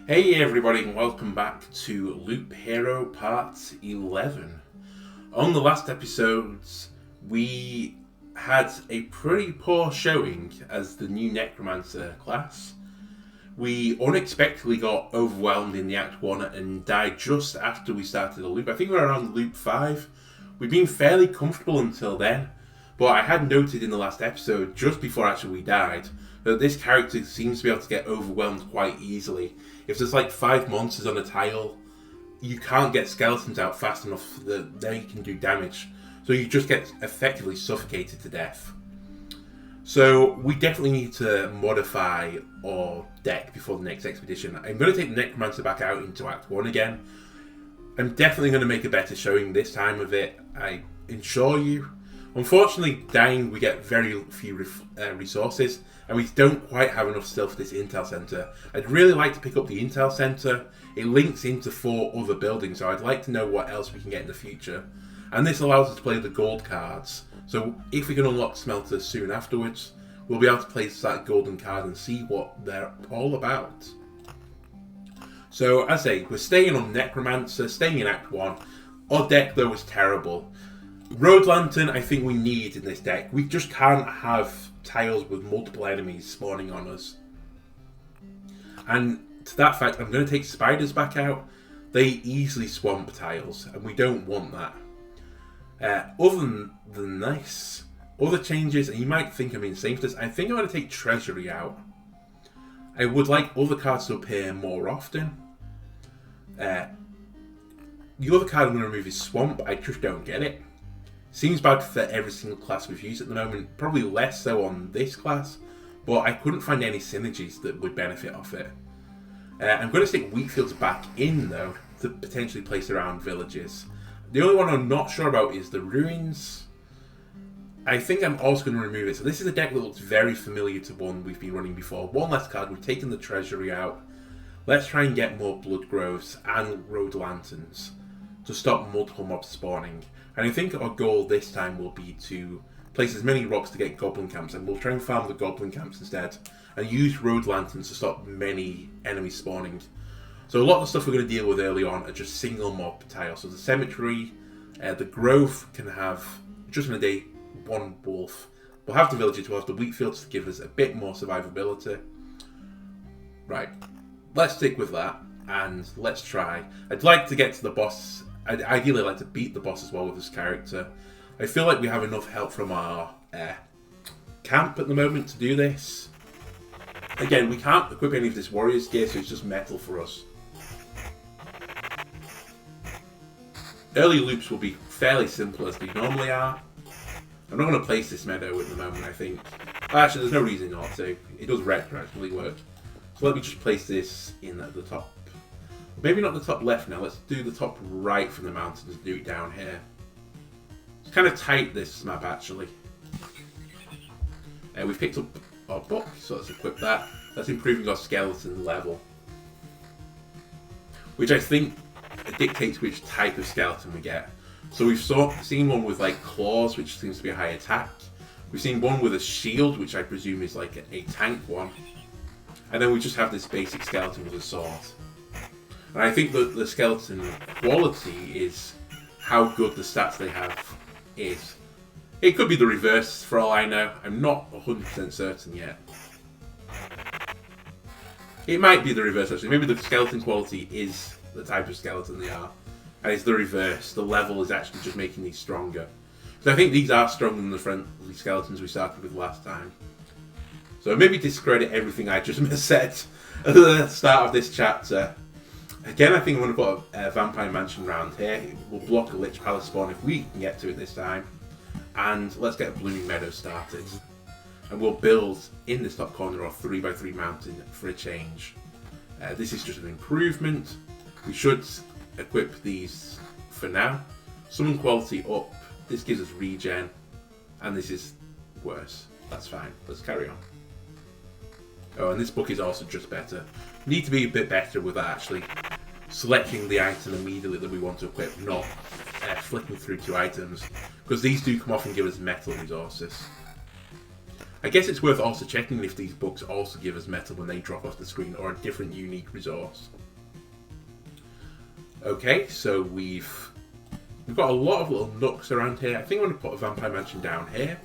Hey everybody and welcome back to Loop Hero Part 11. On the last episodes, we had a pretty poor showing as the new Necromancer class. We unexpectedly got overwhelmed in the Act 1 and died just after we started the loop. I think we were around Loop 5. We'd been fairly comfortable until then, but I had noted in the last episode, just before actually we died, that this character seems to be able to get overwhelmed quite easily. If there's like 5 monsters on a tile, you can't get skeletons out fast enough that they can do damage. So you just get effectively suffocated to death. So we definitely need to modify our deck before the next expedition. I'm going to take the Necromancer back out into Act 1 again. I'm definitely going to make a better showing this time of it, I assure you. Unfortunately, dying, we get very few resources, and we don't quite have enough still for this Intel Center. I'd really like to pick up the Intel Center. It links into 4 other buildings, so I'd like to know what else we can get in the future. And this allows us to play the gold cards. So if we can unlock smelters soon afterwards, we'll be able to place that golden card and see what they're all about. So, as I say, we're staying on Necromancer, staying in Act 1. Our deck, though, was terrible. Road Lantern, I think we need in this deck. We just can't have tiles with multiple enemies spawning on us. And to that fact, I'm going to take spiders back out. They easily swamp tiles, and we don't want that. Other than this, other changes, and you might think I'm insane for this, I think I'm going to take Treasury out. I would like other cards to appear more often. The other card I'm going to remove is Swamp. I just don't get it. Seems bad for every single class we've used at the moment, probably less so on this class, but I couldn't find any synergies that would benefit off it. I'm going to stick Wheatfields back in though, to potentially place around villages. The only one I'm not sure about is the Ruins. I think I'm also going to remove it. So this is a deck that looks very familiar to one we've been running before. One less card, we've taken the Treasury out. Let's try and get more Blood Groves and Road Lanterns to stop multiple mobs spawning. And I think our goal this time will be to place as many rocks to get Goblin Camps, and we'll try and farm the Goblin Camps instead, and use Road Lanterns to stop many enemies spawning. So a lot of the stuff we're going to deal with early on are just single mob tiles. So the Cemetery, the Grove can have, just in a day, 1 wolf. We'll have the villages, we'll have the Wheatfields to give us a bit more survivability. Right, let's stick with that, and let's try. I'd like to get to the boss. I'd ideally like to beat the boss as well with this character. I feel like we have enough help from our camp at the moment to do this. Again, we can't equip any of this warrior's gear, so it's just metal for us. Early loops will be fairly simple as they normally are. I'm not going to place this meadow at the moment, I think. Actually, there's no reason not to. It does retroactively work. So let me just place this in at the top. Maybe not the top left now, let's do the top right from the mountains and do it down here. It's kind of tight, this map, actually. We've picked up our book, so let's equip that. That's improving our skeleton level, which I think dictates which type of skeleton we get. So we've seen one with like claws, which seems to be a high attack. We've seen one with a shield, which I presume is like a tank one. And then we just have this basic skeleton with a sword. And I think that the skeleton quality is how good the stats they have is. It could be the reverse for all I know. I'm not 100% certain yet. It might be the reverse actually. Maybe the skeleton quality is the type of skeleton they are. And it's the reverse. The level is actually just making these stronger. So I think these are stronger than the friendly skeletons we started with last time. So maybe discredit everything I just said at the start of this chapter. Again, I think I'm going to put a Vampire Mansion around here. It will block a Lich Palace spawn if we can get to it this time. And let's get a Blooming Meadow started. And we'll build in this top corner our 3x3 mountain for a change. This is just an improvement. We should equip these for now. Summon quality up. This gives us regen. And this is worse. That's fine. Let's carry on. Oh, and this book is also just better. Need to be a bit better with actually selecting the item immediately that we want to equip, not flicking through 2 items, because these do come off and give us metal resources. I guess it's worth also checking if these books also give us metal when they drop off the screen, or a different unique resource. Okay, so we've got a lot of little nooks around here. I think I'm going to put a vampire mansion down here.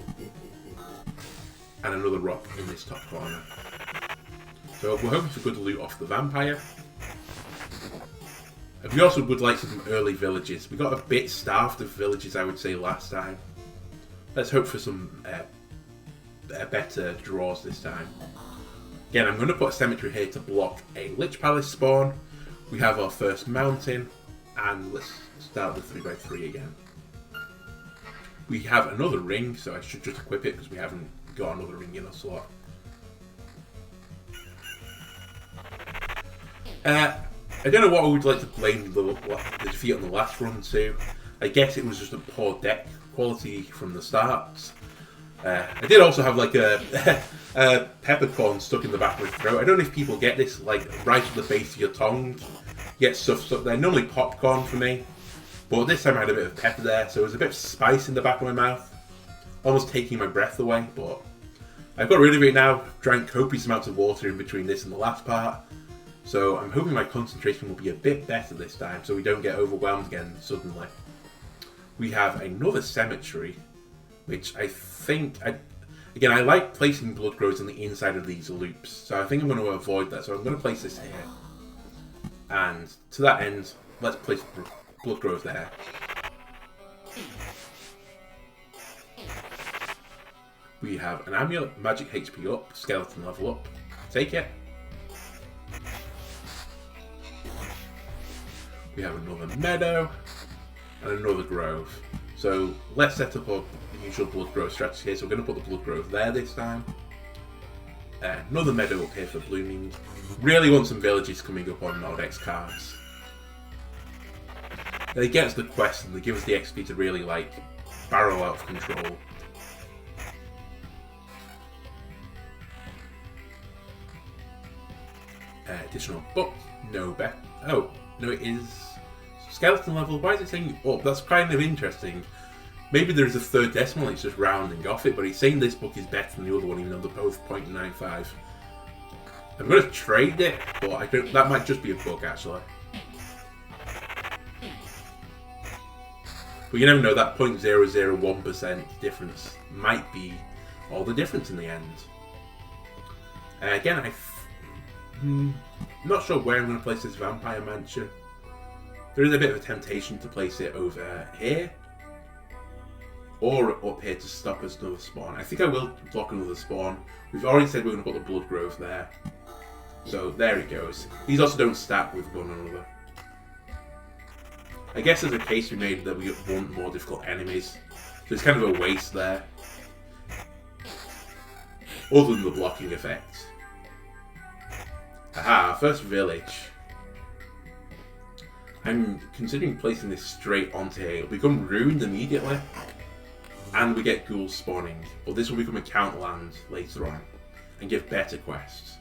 And another rock in this top corner. So we're hoping for good loot off the vampire. And we also would like some early villages. We got a bit starved of villages, I would say, last time. Let's hope for some better draws this time. Again, I'm going to put a cemetery here to block a Lich Palace spawn. We have our first mountain. And let's start the 3x3 again. We have another ring, so I should just equip it because we haven't got another ring in our slot. I don't know what I would like to blame the defeat on the last run to. I guess it was just a poor deck quality from the start. I did also have like a peppercorn stuck in the back of my throat. I don't know if people get this, like right at the base of your tongue. You get stuff stuck there. Normally popcorn for me. But this time I had a bit of pepper there, so it was a bit of spice in the back of my mouth. Almost taking my breath away, but I've got rid of it now. Drank copious amounts of water in between this and the last part. So I'm hoping my concentration will be a bit better this time, so we don't get overwhelmed again suddenly. We have another cemetery, which I think... Again, I like placing blood groves on the inside of these loops, so I think I'm going to avoid that. So I'm going to place this here. And to that end, let's place blood grove there. We have an amulet, magic HP up, skeleton level up. Take it. We have another meadow and another grove. So let's set up our usual blood grove strategy here. So we're going to put the blood grove there this time. Another meadow up here for blooming. Really want some villages coming up on Nordex cards. They get us the quest and they give us the XP to really like barrel out of control. Additional book, no bet. Oh, no, it is skeleton level. Why is it saying up? That's kind of interesting. Maybe there's a third decimal, it's just rounding off it, but he's saying this book is better than the other one, even though they're both 0.95. I'm going to trade it, but I don't. That might just be a bug, actually. But you never know, that 0.001% difference might be all the difference in the end. Again, I'm not sure where I'm going to place this vampire mansion. There is a bit of a temptation to place it over here. Or up here to stop us another spawn. I think I will block another spawn. We've already said we're going to put the blood grove there. So there it goes. These also don't stack with one another. I guess there's a case we made that we want more difficult enemies. So it's kind of a waste there. Other than the blocking effect. Aha, first village. I'm considering placing this straight onto here. It'll become ruined immediately. And we get ghouls spawning. But this will become a count land later on. And give better quests.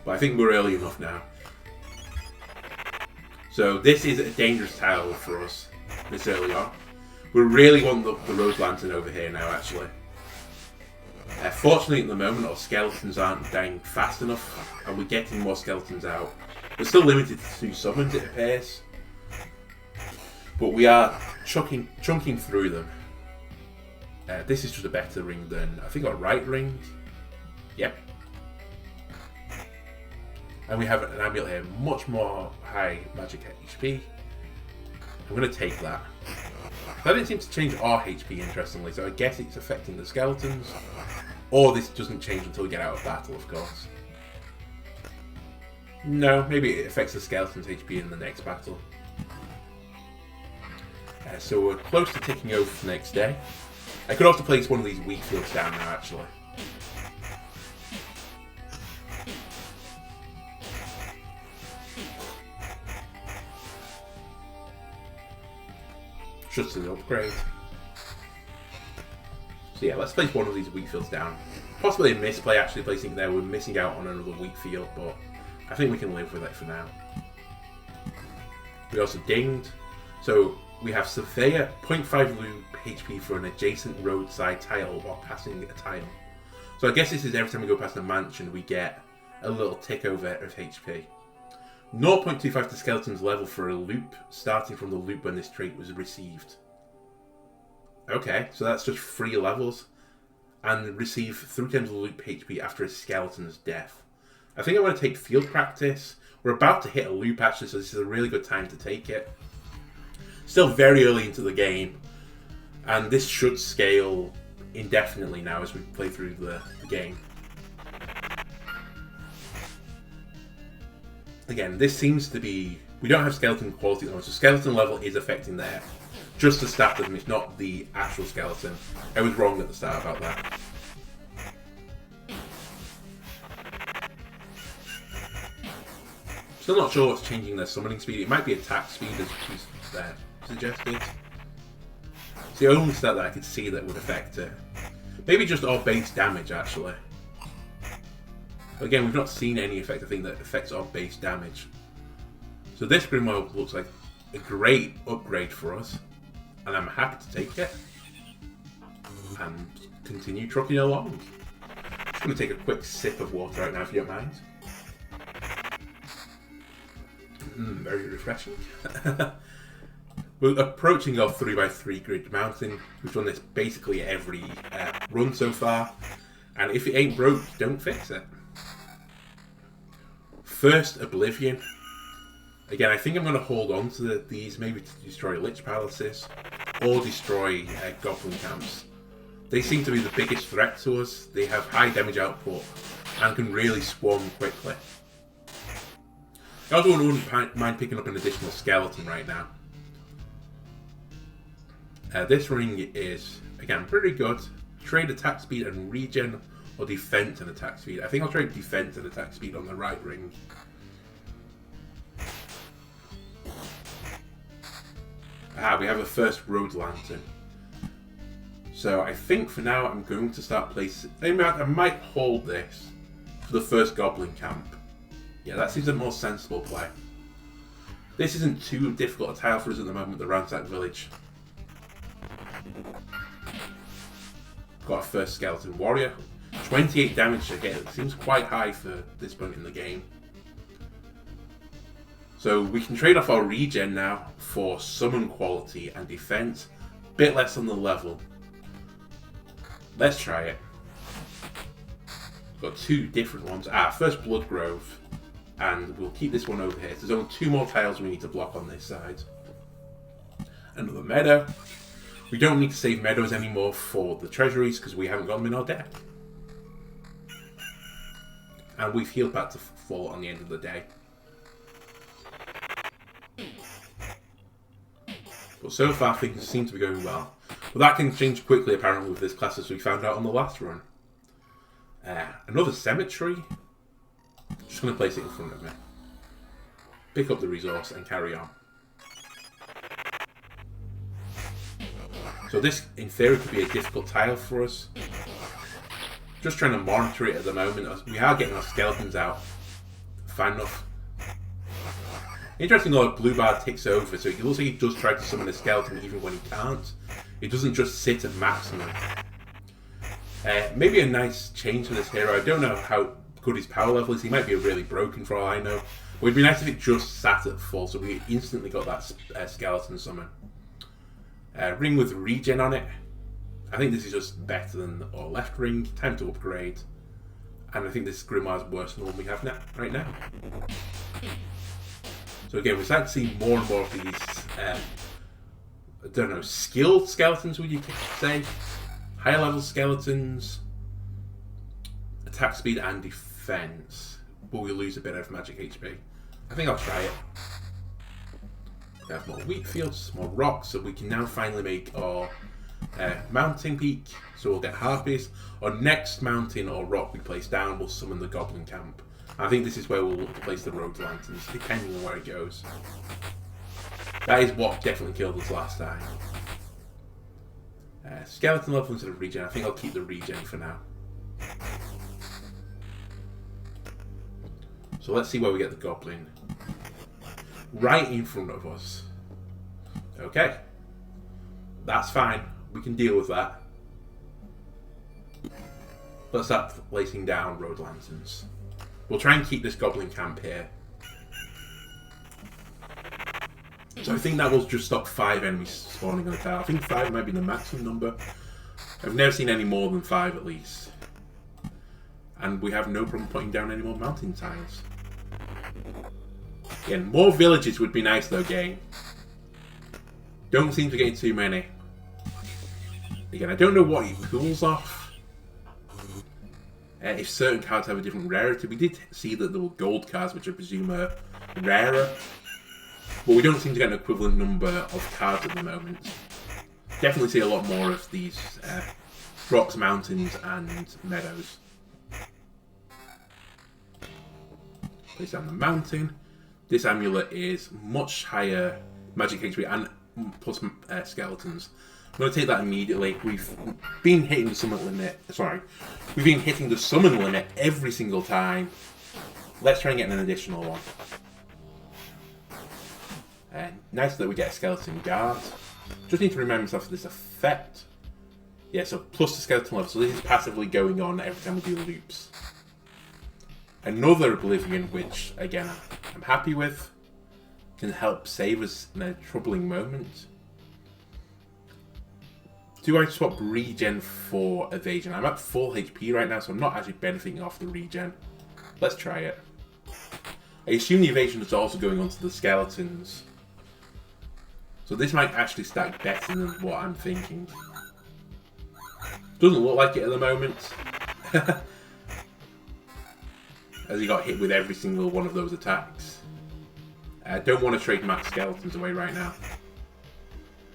But I think we're early enough now. So this is a dangerous tile for us. This early on. We really want the rose lantern over here now, actually. Fortunately, at the moment, our skeletons aren't dying fast enough, and we're getting more skeletons out. We're still limited to 2 summons, it appears. But we are chunking through them. This is just a better ring than, I think, our right ring. Yep. And we have an amulet here, much more high magic HP. I'm going to take that. That didn't seem to change our HP, interestingly, so I guess it's affecting the skeletons. Or this doesn't change until we get out of battle, of course. No, maybe it affects the skeleton's HP in the next battle. So we're close to ticking over for the next day. I could also place one of these wheat fields down now, actually. Just an upgrade. So yeah, let's place one of these wheat fields down. Possibly a misplay actually placing it there. We're missing out on another wheat field, but I think we can live with it for now. We also dinged. So We have Surveyor, 0.5 loop HP for an adjacent roadside tile while passing a tile. So I guess this is every time we go past a mansion we get a little tick over of HP. 0.25 to skeleton's level for a loop, starting from the loop when this trait was received. Okay, so that's just 3 levels. And receive 3 times the loop HP after a skeleton's death. I think I want to take field practice. We're about to hit a loop actually, so this is a really good time to take it. Still very early into the game, and this should scale indefinitely now as we play through the game. Again, this seems to be... We don't have skeleton quality at the moment, so skeleton level is affecting there. Just the stat damage, not the actual skeleton. I was wrong at the start about that. Still not sure what's changing their summoning speed. It might be attack speed as she's suggested. It's the only stat that I could see that would affect it. Maybe just our base damage actually. But again, we've not seen any effect I think that affects our base damage. So this Grimoire looks like a great upgrade for us. And I'm happy to take it. And continue trucking along. Just going to take a quick sip of water right now if you don't mind. Very refreshing. We're approaching our 3x3 grid mountain. We've done this basically every run so far. And if it ain't broke, don't fix it. First Oblivion. Again, I think I'm going to hold on to these, maybe to destroy Lich Palaces or destroy Goblin Camps. They seem to be the biggest threat to us. They have high damage output and can really swarm quickly. I also wouldn't mind picking up an additional skeleton right now. This ring is, again, pretty good. Trade attack speed and regen, or defense and attack speed. I think I'll trade defense and attack speed on the right ring. We have a first road lantern. So I think for now I'm going to start placing... I might hold this for the first Goblin Camp. Yeah, that seems a more sensible play. This isn't too difficult a tile for us at the moment, the Ransack Village. Got our first Skeleton Warrior. 28 damage again. It seems quite high for this point in the game. So we can trade off our regen now for summon quality and defense. Bit less on the level. Let's try it. Got 2 different ones. First Blood Grove. And we'll keep this one over here. There's only 2 more tiles we need to block on this side. Another meadow. We don't need to save meadows anymore for the treasuries because we haven't got them in our deck. And we've healed back to full on the end of the day. But so far things seem to be going well. But that can change quickly apparently with this class as we found out on the last run. Another cemetery. Just going to place it in front of me. Pick up the resource and carry on. So this, in theory, could be a difficult tile for us. Just trying to monitor it at the moment. We are getting our skeletons out. Fine enough. Interesting though, blue bar ticks over, so it looks like he does try to summon a skeleton even when he can't. It doesn't just sit at maximum. Maybe a nice change for this hero. I don't know how good his power level is. He might be really broken for all I know. But it'd be nice if it just sat at full, so we instantly got that skeleton summon. Ring with regen on it. I think this is just better than our left ring. Time to upgrade. And I think this Grimoire is worse than the one we have right now. So again, we're starting to see more and more of these, I don't know, skilled skeletons, would you say? Higher level skeletons. Attack speed and defense. But we lose a bit of magic HP. I think I'll try it. We have more wheat fields, more rocks, so we can now finally make our mountain peak. So we'll get harpies. Our next mountain or rock we place down will summon the Goblin Camp. I think this is where we'll look to place the road lanterns, depending on where it goes. That is what definitely killed us last time. Skeleton level instead of regen. I think I'll keep the regen for now. So let's see where we get the goblin. Right in front of us. Okay, that's fine. We can deal with that. Let's start placing down road lanterns. We'll try and keep this goblin camp here. So I think that will just stop 5 enemies spawning on the tile. I think 5 might be the maximum number. I've never seen any more than 5 at least. And we have no problem putting down any more mountain tiles. Again, more villages would be nice though, game. Don't seem to get too many. Again, I don't know what he pulls off. If certain cards have a different rarity. We did see that there were gold cards, which I presume are rarer. But we don't seem to get an equivalent number of cards at the moment. Definitely see a lot more of these rocks, mountains, and meadows. Place down the mountain. This amulet is much higher magic HP and plus skeletons. I'm going to take that immediately. We've been hitting the summon limit. Sorry. We've been hitting the summon limit every single time. Let's try and get an additional one. Nice that we get a skeleton guard. Just need to remind myself of this effect. Yeah, so plus the skeleton level. So this is passively going on every time we do loops. Another Oblivion, which again I'm happy with, can help save us in a troubling moment. Do I swap regen for evasion? I'm at full HP right now, so I'm not actually benefiting off the regen. Let's try it. I assume the evasion is also going onto the skeletons. So this might actually stack better than what I'm thinking. Doesn't look like it at the moment. As he got hit with every single one of those attacks. I don't want to trade max skeletons away right now.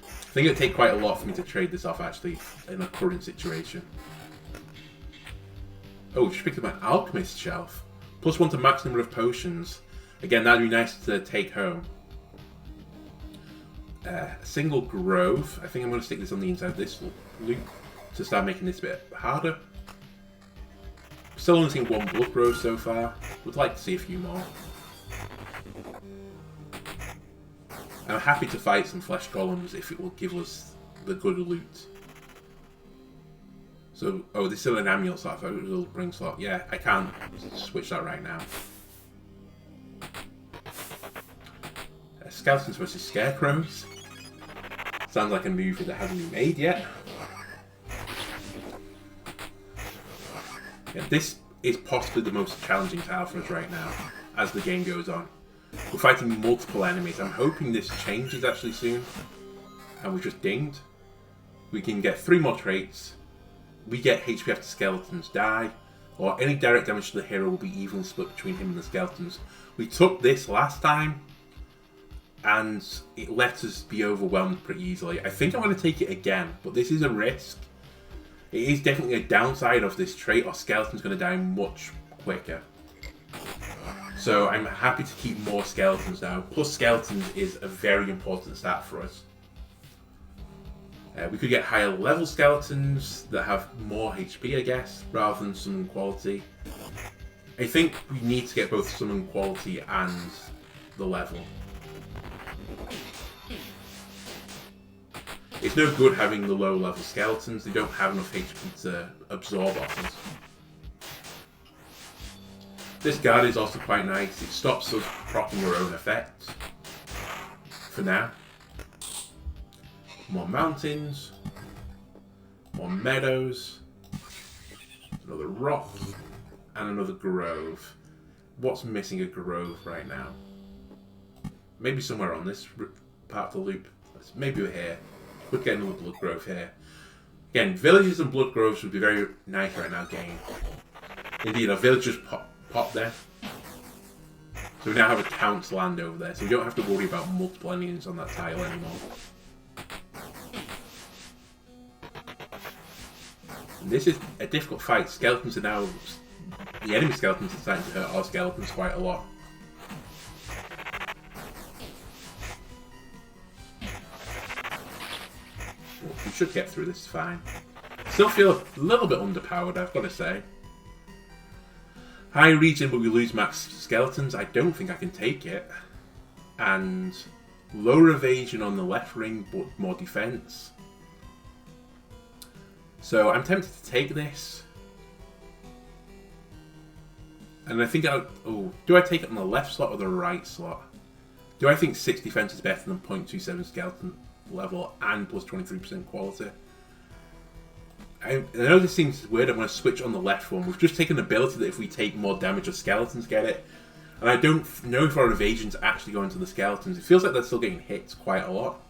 I think it would take quite a lot for me to trade this off actually in a current situation. Oh, just picked up an alchemist shelf. +1 to max number of potions. Again, that'd be nice to take home. A single grove. I think I'm going to stick this on the inside of this loop to start making this a bit harder. Still only seen 1 blood grove so far. Would like to see a few more. I'm happy to fight some flesh golems if it will give us the good loot. So, oh, this is still an amulet slot. I thought it was a little ring slot. Yeah, I can't switch that right now. Skeletons versus scarecrows. Sounds like a movie that hasn't been made yet. Yeah, this is possibly the most challenging tile for us right now as the game goes on. We're fighting multiple enemies. I'm hoping this changes actually soon. And we just dinged. We can get 3 more traits. We get HP after skeletons die. Or any direct damage to the hero will be evenly split between him and the skeletons. We took this last time. And it let us be overwhelmed pretty easily. I think I'm going to take it again. But this is a risk. It is definitely a downside of this trait. Or skeleton's going to die much quicker. So I'm happy to keep more skeletons now. Plus skeletons is a very important stat for us. We could get higher level skeletons that have more HP, I guess, rather than summon quality. I think we need to get both summon quality and the level. It's no good having the low level skeletons. They don't have enough HP to absorb offers. This guard is also quite nice. It stops us proccing our own effects. For now. More mountains. More meadows. Another rock. And another grove. What's missing a grove right now? Maybe somewhere on this part of the loop. Maybe we're here. Could get another blood grove here. Again, villages and blood groves would be very nice right now, game. Indeed, our villagers pop there. So we now have a count's land over there, so we don't have to worry about multiple enemies on that tile anymore. And this is a difficult fight. Skeletons are now... The enemy skeletons are starting to hurt our skeletons quite a lot. Well, we should get through this fine. Still feel a little bit underpowered, I've got to say. High regen, but we lose max skeletons. I don't think I can take it. And lower evasion on the left ring, but more defense. So I'm tempted to take this. And I think do I take it on the left slot or the right slot? Do I think 6 defense is better than 0.27 skeleton level and plus 23% quality? I know this seems weird. I'm going to switch on the left one. We've just taken an ability that if we take more damage, our skeletons get it. And I don't know if our evasion's actually going to the skeletons. It feels like they're still getting hit quite a lot.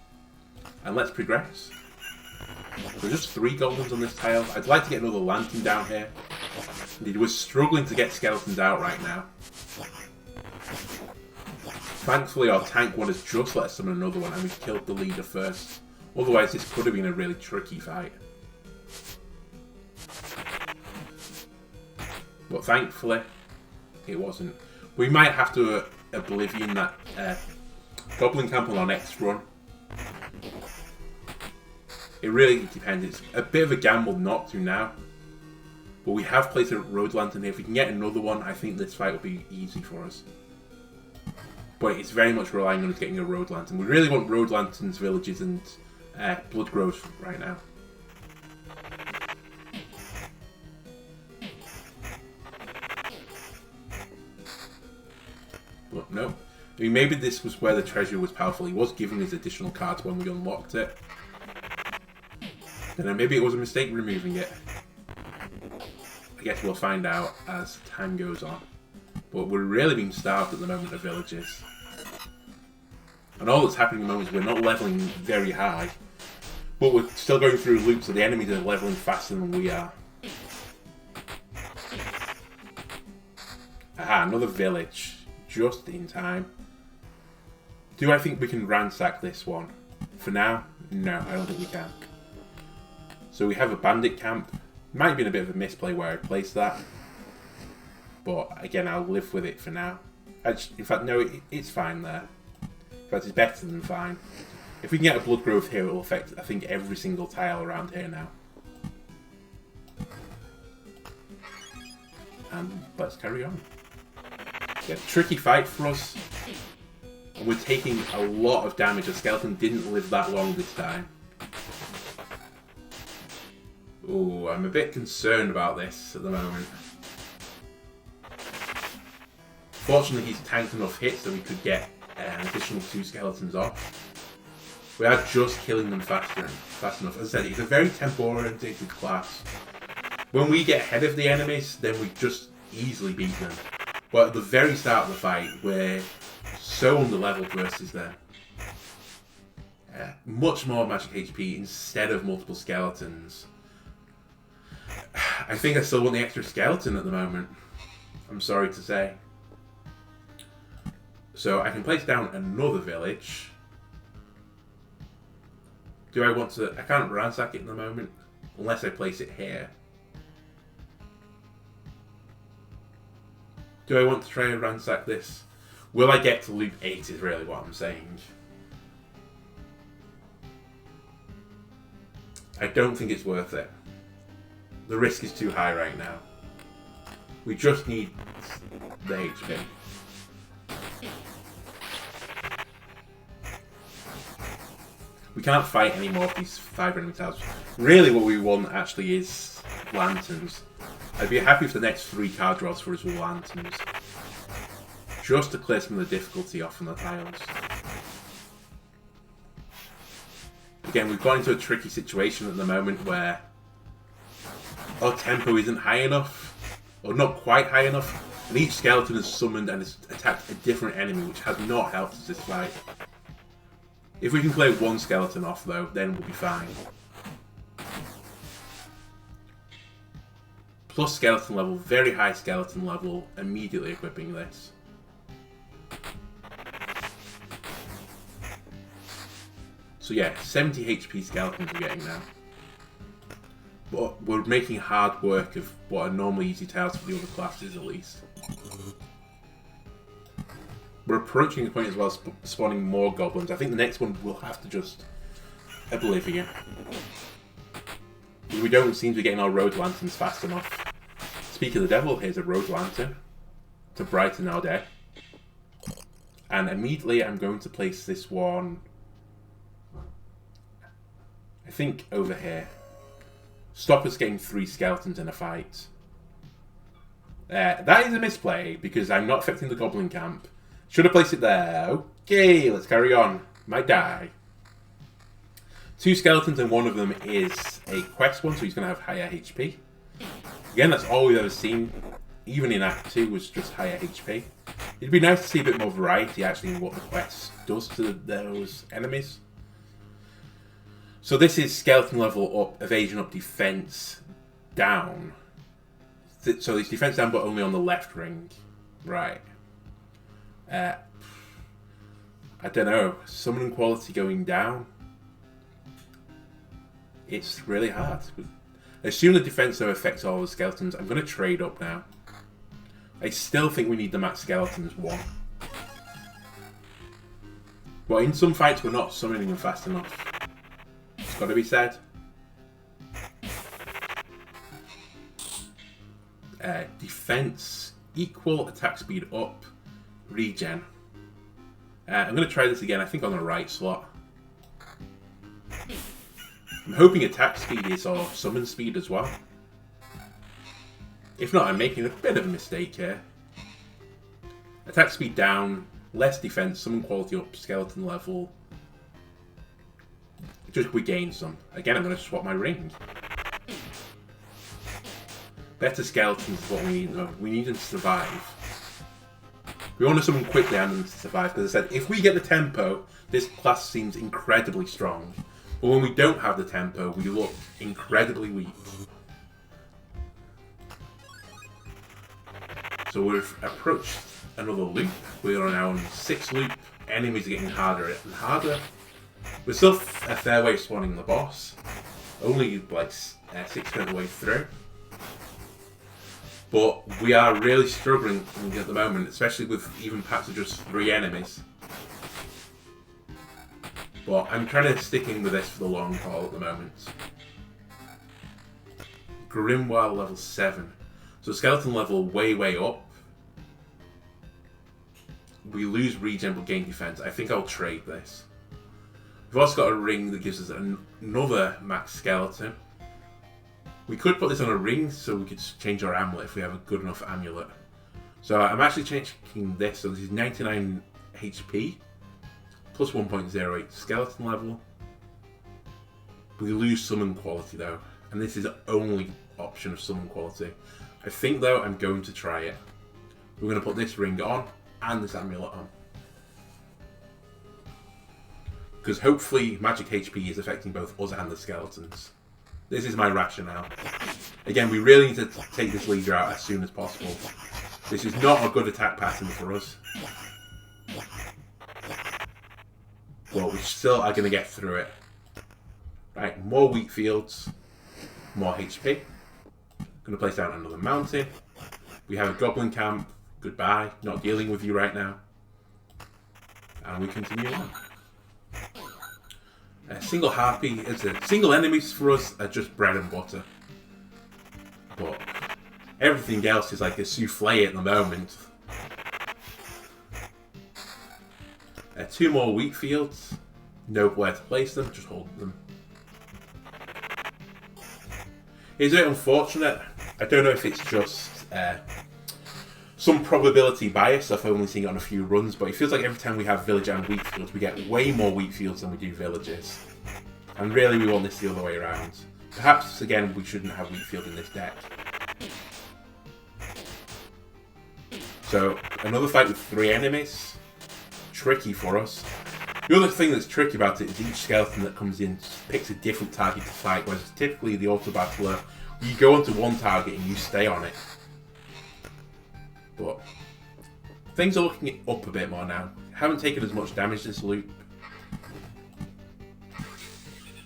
And let's progress. So just 3 goblins on this tile. I'd like to get another lantern down here. Indeed, we're struggling to get skeletons out right now. Thankfully, our tank one has just let us summon another one, and we've killed the leader first. Otherwise, this could have been a really tricky fight. But thankfully, it wasn't. We might have to Oblivion that Goblin Camp on our next run. It really depends. It's a bit of a gamble not to now. But we have placed a road lantern here. If we can get another one, I think this fight will be easy for us. But it's very much relying on us getting a road lantern. We really want road lanterns, villages, and blood groves right now. But no. I mean, maybe this was where the treasure was powerful. He was giving us additional cards when we unlocked it. And then maybe it was a mistake removing it. I guess we'll find out as time goes on. But we're really being starved at the moment of villages. And all that's happening at the moment is we're not leveling very high. But we're still going through loops, so the enemies are leveling faster than we are. Aha, another village. Just in time. Do I think we can ransack this one? For now? No, I don't think we can. So we have a bandit camp. Might have been a bit of a misplay where I placed that. But again, I'll live with it for now. In fact, no, it's fine there. In fact, it's better than fine. If we can get a blood growth here, it will affect, I think, every single tile around here now. And let's carry on. Yeah, tricky fight for us. And we're taking a lot of damage. The skeleton didn't live that long this time. Ooh, I'm a bit concerned about this at the moment. Fortunately, he's tanked enough hits that we could get an additional 2 skeletons off. We are just killing them fast enough. As I said, it's a very tempo-oriented class. When we get ahead of the enemies, then we just easily beat them. But at the very start of the fight, we're so under-leveled versus them. Much more magic HP instead of multiple skeletons. I think I still want the extra skeleton at the moment. I'm sorry to say. So I can place down another village. Do I want to... I can't ransack it at the moment. Unless I place it here. Do I want to try and ransack this? Will I get to loop 8 is really what I'm saying. I don't think it's worth it. The risk is too high right now. We just need the HP. We can't fight any more of these 5 enemy tiles. Really what we want actually is lanterns. I'd be happy if the next 3 card draws for us were lanterns. Just to clear some of the difficulty off from the tiles. Again, we've got into a tricky situation at the moment where our tempo isn't high enough, or not quite high enough, and each skeleton is summoned and has attacked a different enemy, which has not helped us this fight. If we can clear 1 skeleton off though, then we'll be fine. Plus skeleton level, very high skeleton level, immediately equipping this. So yeah, 70 HP skeletons we're getting now. But we're making hard work of what are normally easy tiles for the other classes at least. We're approaching the point as well of spawning more goblins. I think the next one will have to just Oblivion. We don't seem to be getting our road lanterns fast enough. Speak of the devil, here's a road lantern to brighten our day. And immediately I'm going to place this one, I think, over here. stop us getting 3 skeletons in a fight. That is a misplay, because I'm not affecting the Goblin Camp. Should have placed it there. Okay, let's carry on. Might die. 2 skeletons, and one of them is a quest one, so he's going to have higher HP. Again, that's all we've ever seen, even in Act 2, was just higher HP. It'd be nice to see a bit more variety, actually, in what the quest does to those enemies. So this is skeleton level up, evasion up, defense down. So it's defense down, but only on the left ring. Right. I don't know. Summoning quality going down. It's really hard. Assume the defense though affects all the skeletons. I'm going to trade up now. I still think we need the max skeletons 1. But in some fights we're not summoning them fast enough. It's got to be said. Defense equal, attack speed up, regen. I'm going to try this again, I think on the right slot. I'm hoping attack speed is or summon speed as well. If not, I'm making a bit of a mistake here. Attack speed down, less defense, summon quality up, skeleton level. Just we gain some. Again, I'm going to swap my ring. Better skeletons is what we need though. We need them to survive. We want to summon quickly and them to survive, because I said, if we get the tempo, this class seems incredibly strong. But when we don't have the tempo, we look incredibly weak. So we've approached another loop. We are now on 6th loop. Enemies are getting harder and harder. We're still a fair way spawning the boss. Only like 6% of the way through. But we are really struggling at the moment, especially with even packs of just 3 enemies. But I'm trying to stick in with this for the long haul at the moment. Grimoire level 7. So skeleton level way up. We lose regen but gain defense. I think I'll trade this. We've also got a ring that gives us another max skeleton. We could put this on a ring so we could change our amulet if we have a good enough amulet. So I'm actually changing this. So this is 99 HP. Plus 1.08 skeleton level. We lose summon quality though. And this is the only option of summon quality. I think though I'm going to try it. We're going to put this ring on and this amulet on. Because hopefully magic HP is affecting both us and the skeletons. This is my rationale. Again, we really need to take this leader out as soon as possible. This is not a good attack pattern for us. But we still are going to get through it. Right, more wheat fields, more HP. Going to place down another mountain. We have a goblin camp. Goodbye. Not dealing with you right now. And we continue on. Single harpy is a single enemies for us are just bread and butter. But everything else is like a souffle at the moment. 2 more wheat fields. Know where to place them, just hold them. Is it unfortunate? I don't know if it's just some probability bias of only seeing it on a few runs, but it feels like every time we have village and wheat fields, we get way more wheat fields than we do villages. And really we want this the other way around. Perhaps, again, we shouldn't have wheat field in this deck. So, another fight with 3 enemies. Tricky for us. The other thing that's tricky about it is each skeleton that comes in picks a different target to fight, whereas typically the auto battler, you go onto one target and you stay on it. But things are looking up a bit more now. Haven't taken as much damage this loop.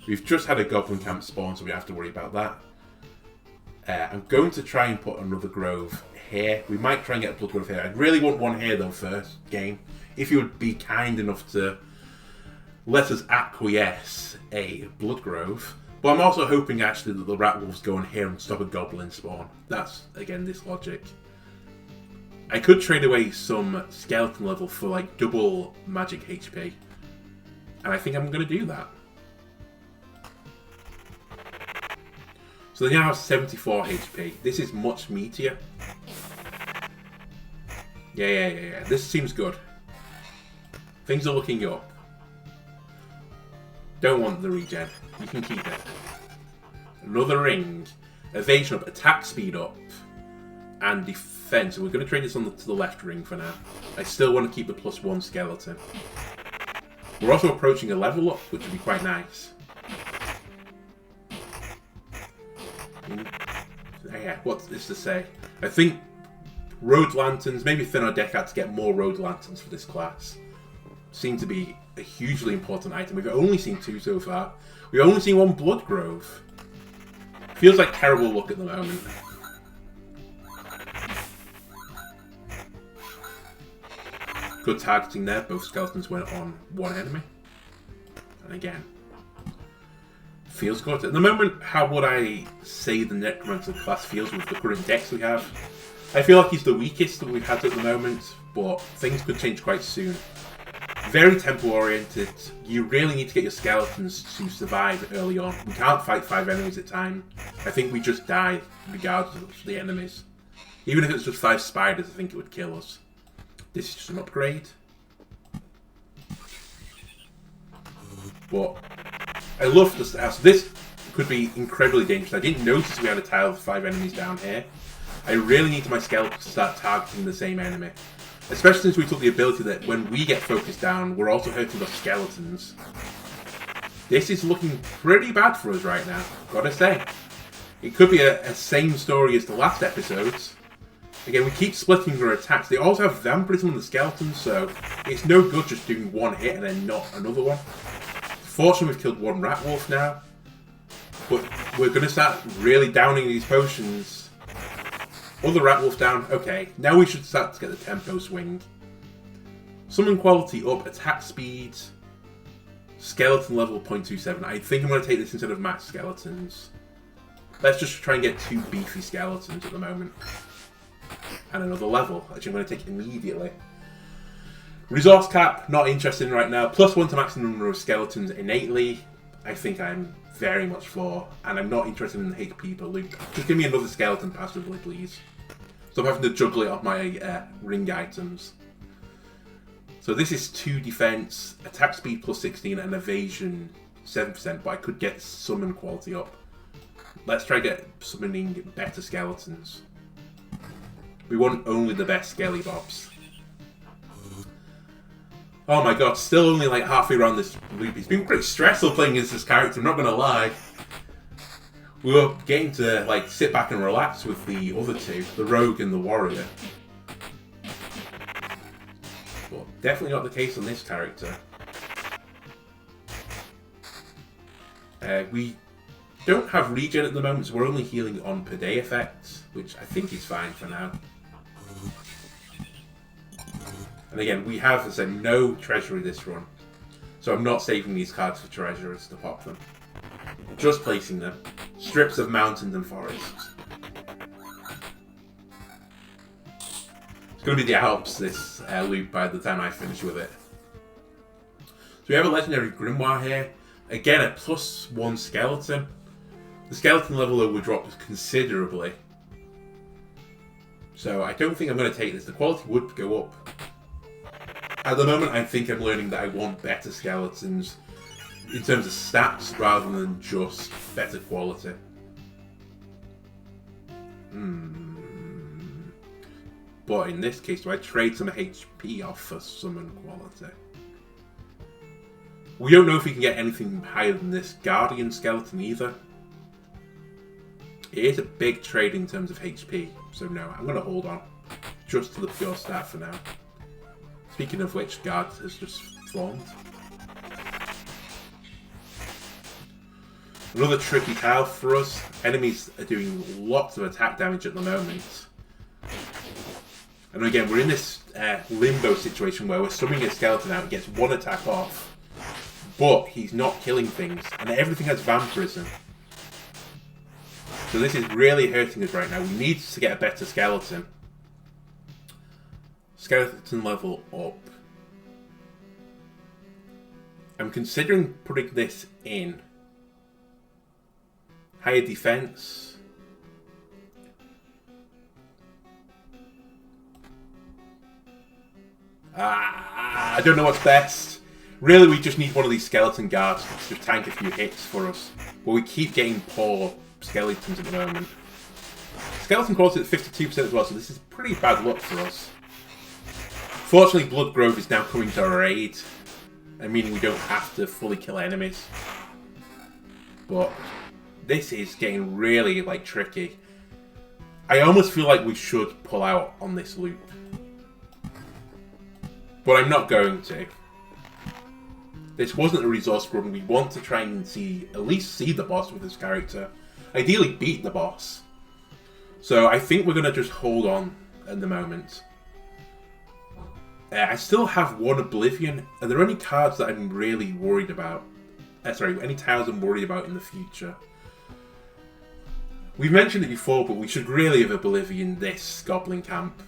We've just had a goblin camp spawn, so we don't have to worry about that. I'm going to try and put another grove here. We might try and get a blood grove here. I'd really want one here though first game. If you would be kind enough to let us acquiesce a blood grove. But I'm also hoping actually that the rat wolves go in here and stop a goblin spawn. That's, again, this logic. I could trade away some skeleton level for like double magic HP. And I think I'm going to do that. So they now have 74 HP. This is much meatier. Yeah. This seems good. Things are looking up. Don't want the regen. You can keep it. Another ring. Evasion up, attack speed up, and defense. So we're going to trade this on to the left ring for now. I still want to keep the +1 skeleton. We're also approaching a level up, which would be quite nice. Yeah, what's this to say? I think road lanterns, maybe thin our deck out to get more road lanterns for this class. Seem to be a hugely important item. We've only seen 2 so far. We've only seen 1 Blood Grove. Feels like terrible luck at the moment. Good targeting there. Both skeletons went on 1 enemy. And again, feels good. At the moment, how would I say the Necromancer class feels with the current decks we have? I feel like he's the weakest that we've had at the moment, but things could change quite soon. Very temple oriented. You really need to get your skeletons to survive early on. We can't fight 5 enemies at a time. I think we just die regardless of the enemies. Even if it's just 5 spiders, I think it would kill us. This is just an upgrade. But I love this house. This could be incredibly dangerous. I didn't notice we had a tile of 5 enemies down here. I really need my skeletons to start targeting the same enemy. Especially since we took the ability that when we get focused down, we're also hurting the skeletons. This is looking pretty bad for us right now, gotta say. It could be a same story as the last episodes. Again, we keep splitting their attacks. They also have vampirism on the skeletons, so it's no good just doing 1 hit and then not another one. Fortunately, we've killed 1 rat wolf now. But we're gonna start really downing these potions. Other rat wolf down. Okay, now we should start to get the tempo swing. Summon quality up, attack speed, skeleton level 0.27. I think I'm going to take this instead of max skeletons. Let's just try and get 2 beefy skeletons at the moment. And another level, which I'm going to take immediately. Resource cap, not interested in right now. +1 to maximum number of skeletons innately. I think I'm very much for, and I'm not interested in the HP per loop. Just give me another skeleton passively, please. Stop having to juggle it off my ring items. So this is 2 defense, attack speed +16, and evasion 7%, but I could get summon quality up. Let's try get summoning better skeletons. We want only the best skelly bobs. Oh my god, still only like halfway around this loop. It's been pretty stressful playing as this character, I'm not gonna lie. We were getting to like sit back and relax with the other 2, the rogue and the warrior. But definitely not the case on this character. We don't have regen at the moment, so we're only healing on per day effects, which I think is fine for now. And again, we have, as I said, no treasury this run. So I'm not saving these cards for treasures to pop them. Just placing them. Strips of mountains and forests. It's going to be the Alps, this loop, by the time I finish with it. So we have a legendary Grimoire here. Again, a +1 skeleton. The skeleton level would drop considerably. So I don't think I'm going to take this. The quality would go up. At the moment, I think I'm learning that I want better skeletons in terms of stats rather than just better quality. But in this case, do I trade some HP off for summon quality? We don't know if we can get anything higher than this Guardian skeleton either. It is a big trade in terms of HP, so no, I'm going to hold on just to the pure stat for now. Speaking of which, Guard has just formed. Another tricky tile for us. Enemies are doing lots of attack damage at the moment. And again, we're in this limbo situation where we're summoning a skeleton out, he gets 1 attack off, but he's not killing things, and everything has vampirism. So this is really hurting us right now. We need to get a better skeleton. Skeleton level up. I'm considering putting this in. higher defense. I don't know what's best. Really, we just need one of these skeleton guards to tank a few hits for us. But we keep getting poor skeletons at the moment. Skeleton quality at 52% as well, so this is pretty bad luck for us. Fortunately, Blood Grove is now coming to our aid, meaning we don't have to fully kill enemies. But this is getting really, like, tricky. I almost feel like we should pull out on this loop. But I'm not going to. This wasn't a resource run. We want to try and at least see the boss with this character. Ideally beat the boss. So I think we're going to just hold on at the moment. I still have one Oblivion. Are there any cards that I'm really worried about? Sorry, any tiles I'm worried about in the future? We've mentioned it before, but we should really have Oblivion this Goblin Camp.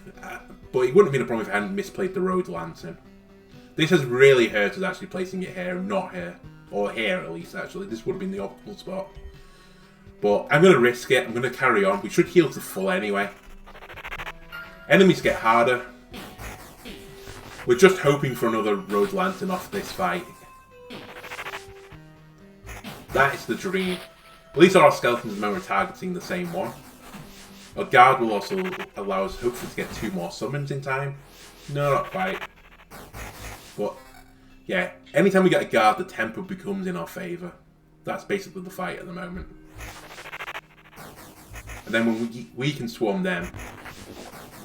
But it wouldn't have been a problem if I hadn't misplayed the Road Lantern. This has really hurt us actually placing it here, not here. Or here at least, actually. This would have been the optimal spot. But I'm going to risk it. I'm going to carry on. We should heal to full anyway. Enemies get harder. We're just hoping for another Road Lantern off this fight. That is the dream. At least our skeletons at the moment are targeting the same one. Our guard will also allow us hopefully to get 2 more summons in time. No, not quite. But, yeah, anytime we get a guard, the tempo becomes in our favour. That's basically the fight at the moment. And then when we can swarm them,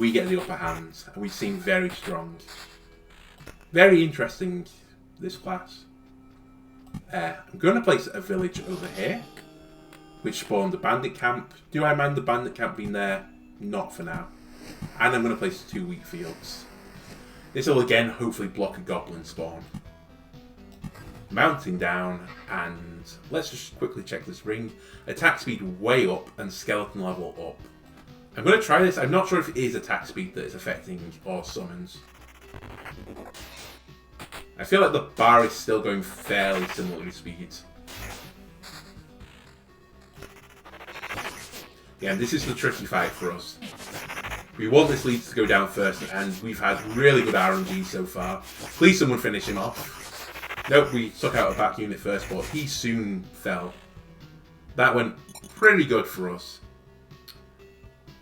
we get the upper hand, and we seem very strong. Very interesting, this class. I'm going to place a village over here, which spawned a bandit camp. Do I mind the bandit camp being there? Not for now. And I'm going to place 2 wheat fields. This will again hopefully block a goblin spawn. Mounting down, and let's just quickly check this ring. Attack speed way up and skeleton level up. I'm going to try this. I'm not sure if it is attack speed that is affecting or summons. I feel like the bar is still going fairly similar to speed. Yeah, and this is the tricky fight for us. We want this lead to go down first, and we've had really good RNG so far. Please someone finish him off. Nope, we took out a back unit first, but he soon fell. That went pretty good for us.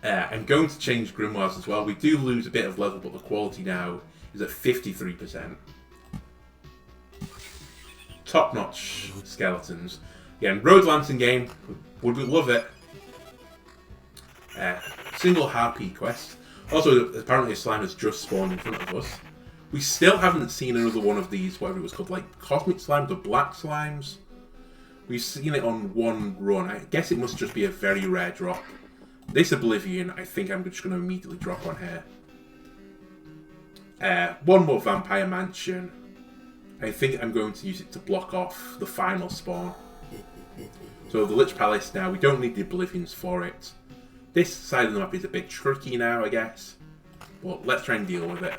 I'm going to change Grimoires as well. We do lose a bit of level, but the quality now is at 53%. Top-notch skeletons. Again, Road Lantern game. Would we love it? Single Harpy quest. Also, apparently a slime has just spawned in front of us. We still haven't seen another one of these, whatever it was called, like Cosmic Slimes or Black Slimes. We've seen it on one run. I guess it must just be a very rare drop. This Oblivion, I think I'm just going to immediately drop on here. One more Vampire Mansion. I think I'm going to use it to block off the final spawn. So the Lich Palace now, we don't need the Oblivions for it. This side of the map is a bit tricky now, I guess. But let's try and deal with it.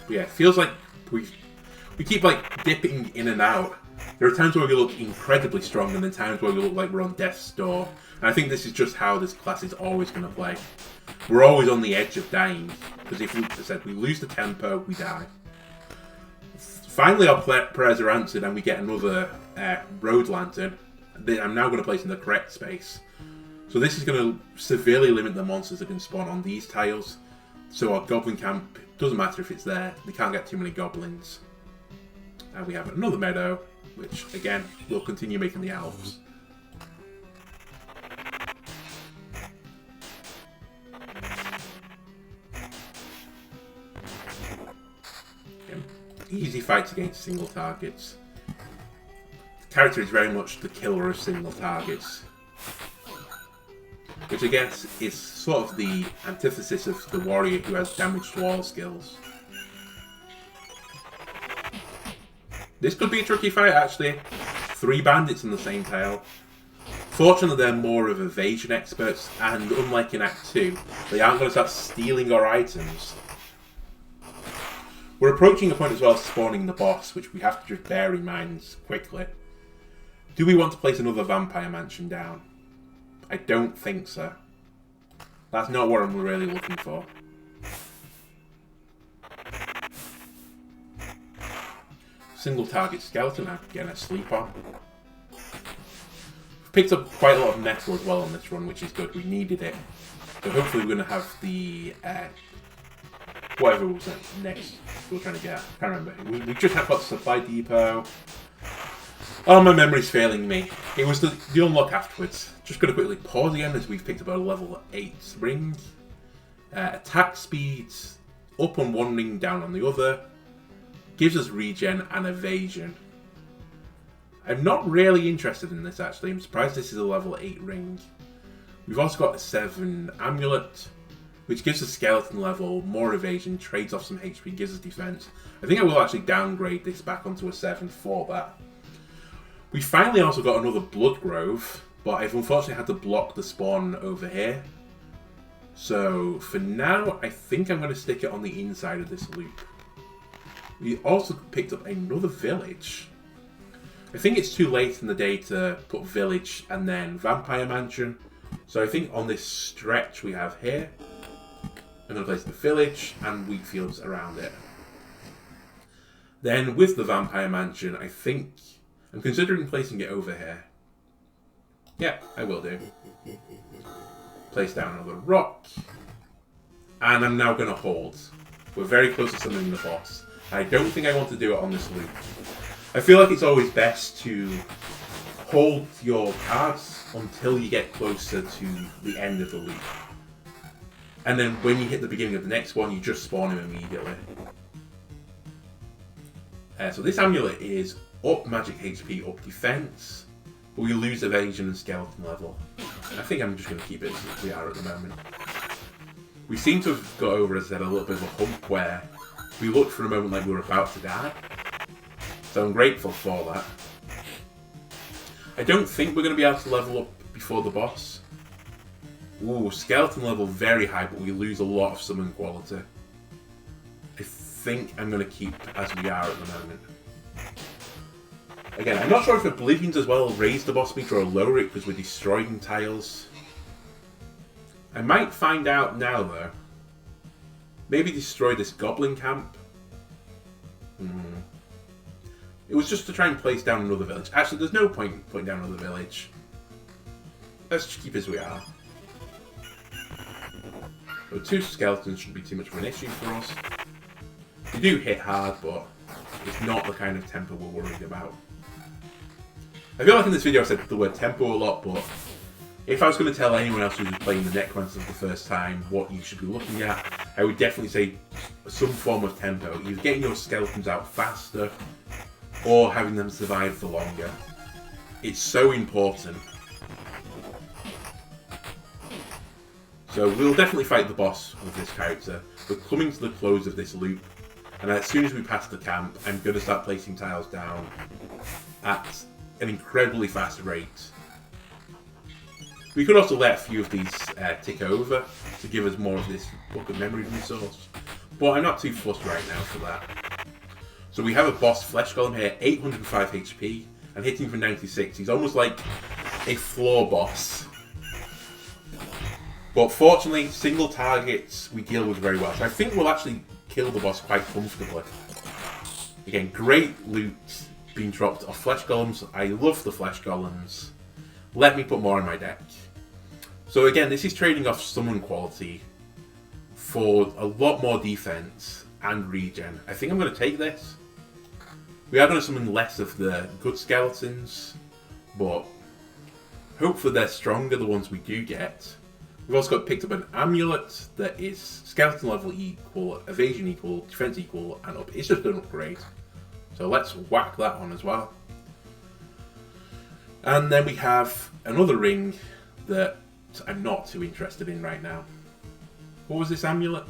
But yeah, it feels like we keep like dipping in and out. There are times where we look incredibly strong and then times where we look like we're on death's door. And I think this is just how this class is always going to play. We're always on the edge of dying. Because if we, as I said, we lose the tempo, we die. Finally our prayers are answered and we get another Road Lantern. I'm now going to place in the correct space. So this is going to severely limit the monsters that can spawn on these tiles. So our Goblin Camp, doesn't matter if it's there, they can't get too many goblins. And we have another meadow, which again, will continue making the elves. Easy fights against single targets. The character is very much the killer of single targets. Which I guess is sort of the antithesis of the warrior who has damage to all skills. This could be a tricky fight actually. 3 bandits in the same tile. Fortunately they're more of evasion experts, and unlike in Act 2, they aren't going to start stealing our items. We're approaching a point as well as spawning the boss, which we have to just bear in mind quickly. Do we want to place another vampire mansion down? I don't think so. That's not what I'm really looking for. Single target skeleton I'm gonna sleep on. We've picked up quite a lot of metal as well on this run, which is good. We needed it. So hopefully we're gonna have the whatever was next we were trying to get. I can't remember. We just have got the supply depot. Oh, my memory's failing me. It was the unlock afterwards. Just going to quickly pause again as we've picked up a level 8 ring. Attack speed, up on one ring, down on the other. Gives us regen and evasion. I'm not really interested in this actually. I'm surprised this is a level 8 ring. We've also got a 7 amulet, which gives us skeleton level, more evasion, trades off some HP, gives us defense. I think I will actually downgrade this back onto a 7 for that. We finally also got another blood grove, but I've unfortunately had to block the spawn over here. So for now, I think I'm going to stick it on the inside of this loop. We also picked up another village. I think it's too late in the day to put village and then vampire mansion. So I think on this stretch we have here, I'm going to place the village and wheat fields around it. Then with the vampire mansion, I think I'm considering placing it over here. Yeah, I will do. Place down another rock. And I'm now going to hold. We're very close to summoning the boss. I don't think I want to do it on this loop. I feel like it's always best to hold your cards until you get closer to the end of the loop. And then when you hit the beginning of the next one, you just spawn him immediately. So this amulet is up magic HP, up defense, but we lose evasion and skeleton level. And I think I'm just going to keep it as we are at the moment. We seem to have got over, as I said, a little bit of a hump where we looked for a moment like we were about to die. So I'm grateful for that. I don't think we're going to be able to level up before the boss. Ooh, skeleton level very high, but we lose a lot of summon quality. I think I'm going to keep as we are at the moment. Again, I'm not sure if Oblivions as well raise the boss meter or lower it because we're destroying tiles. I might find out now though. Maybe destroy this goblin camp. It was just to try and place down another village. Actually, there's no point in putting down another village. Let's just keep as we are. So 2 skeletons shouldn't be too much of an issue for us. We do hit hard, but it's not the kind of tempo we're worried about. I feel like in this video I said the word tempo a lot, but if I was going to tell anyone else who's playing the Necromancer for the first time what you should be looking at, I would definitely say some form of tempo. Either getting your skeletons out faster, or having them survive for longer. It's so important. So we'll definitely fight the boss with this character. We're coming to the close of this loop, and as soon as we pass the camp, I'm going to start placing tiles down at an incredibly fast rate. We could also let a few of these tick over to give us more of this book of memory resource, but I'm not too fussed right now for that. So we have a boss flesh golem here, 805 HP, and hitting for 96. He's almost like a floor boss. But fortunately, single targets we deal with very well. So I think we'll actually kill the boss quite comfortably. Again, great loot being dropped off flesh golems. I love the flesh golems. Let me put more in my deck. So again, this is trading off summon quality for a lot more defense and regen. I think I'm going to take this. We are going to summon less of the good skeletons, but hopefully they're stronger, the ones we do get. We've also got picked up an amulet that is skeleton level equal, evasion equal, defense equal, and up. It's just an upgrade. So let's whack that on as well. And then we have another ring that I'm not too interested in right now. What was this amulet?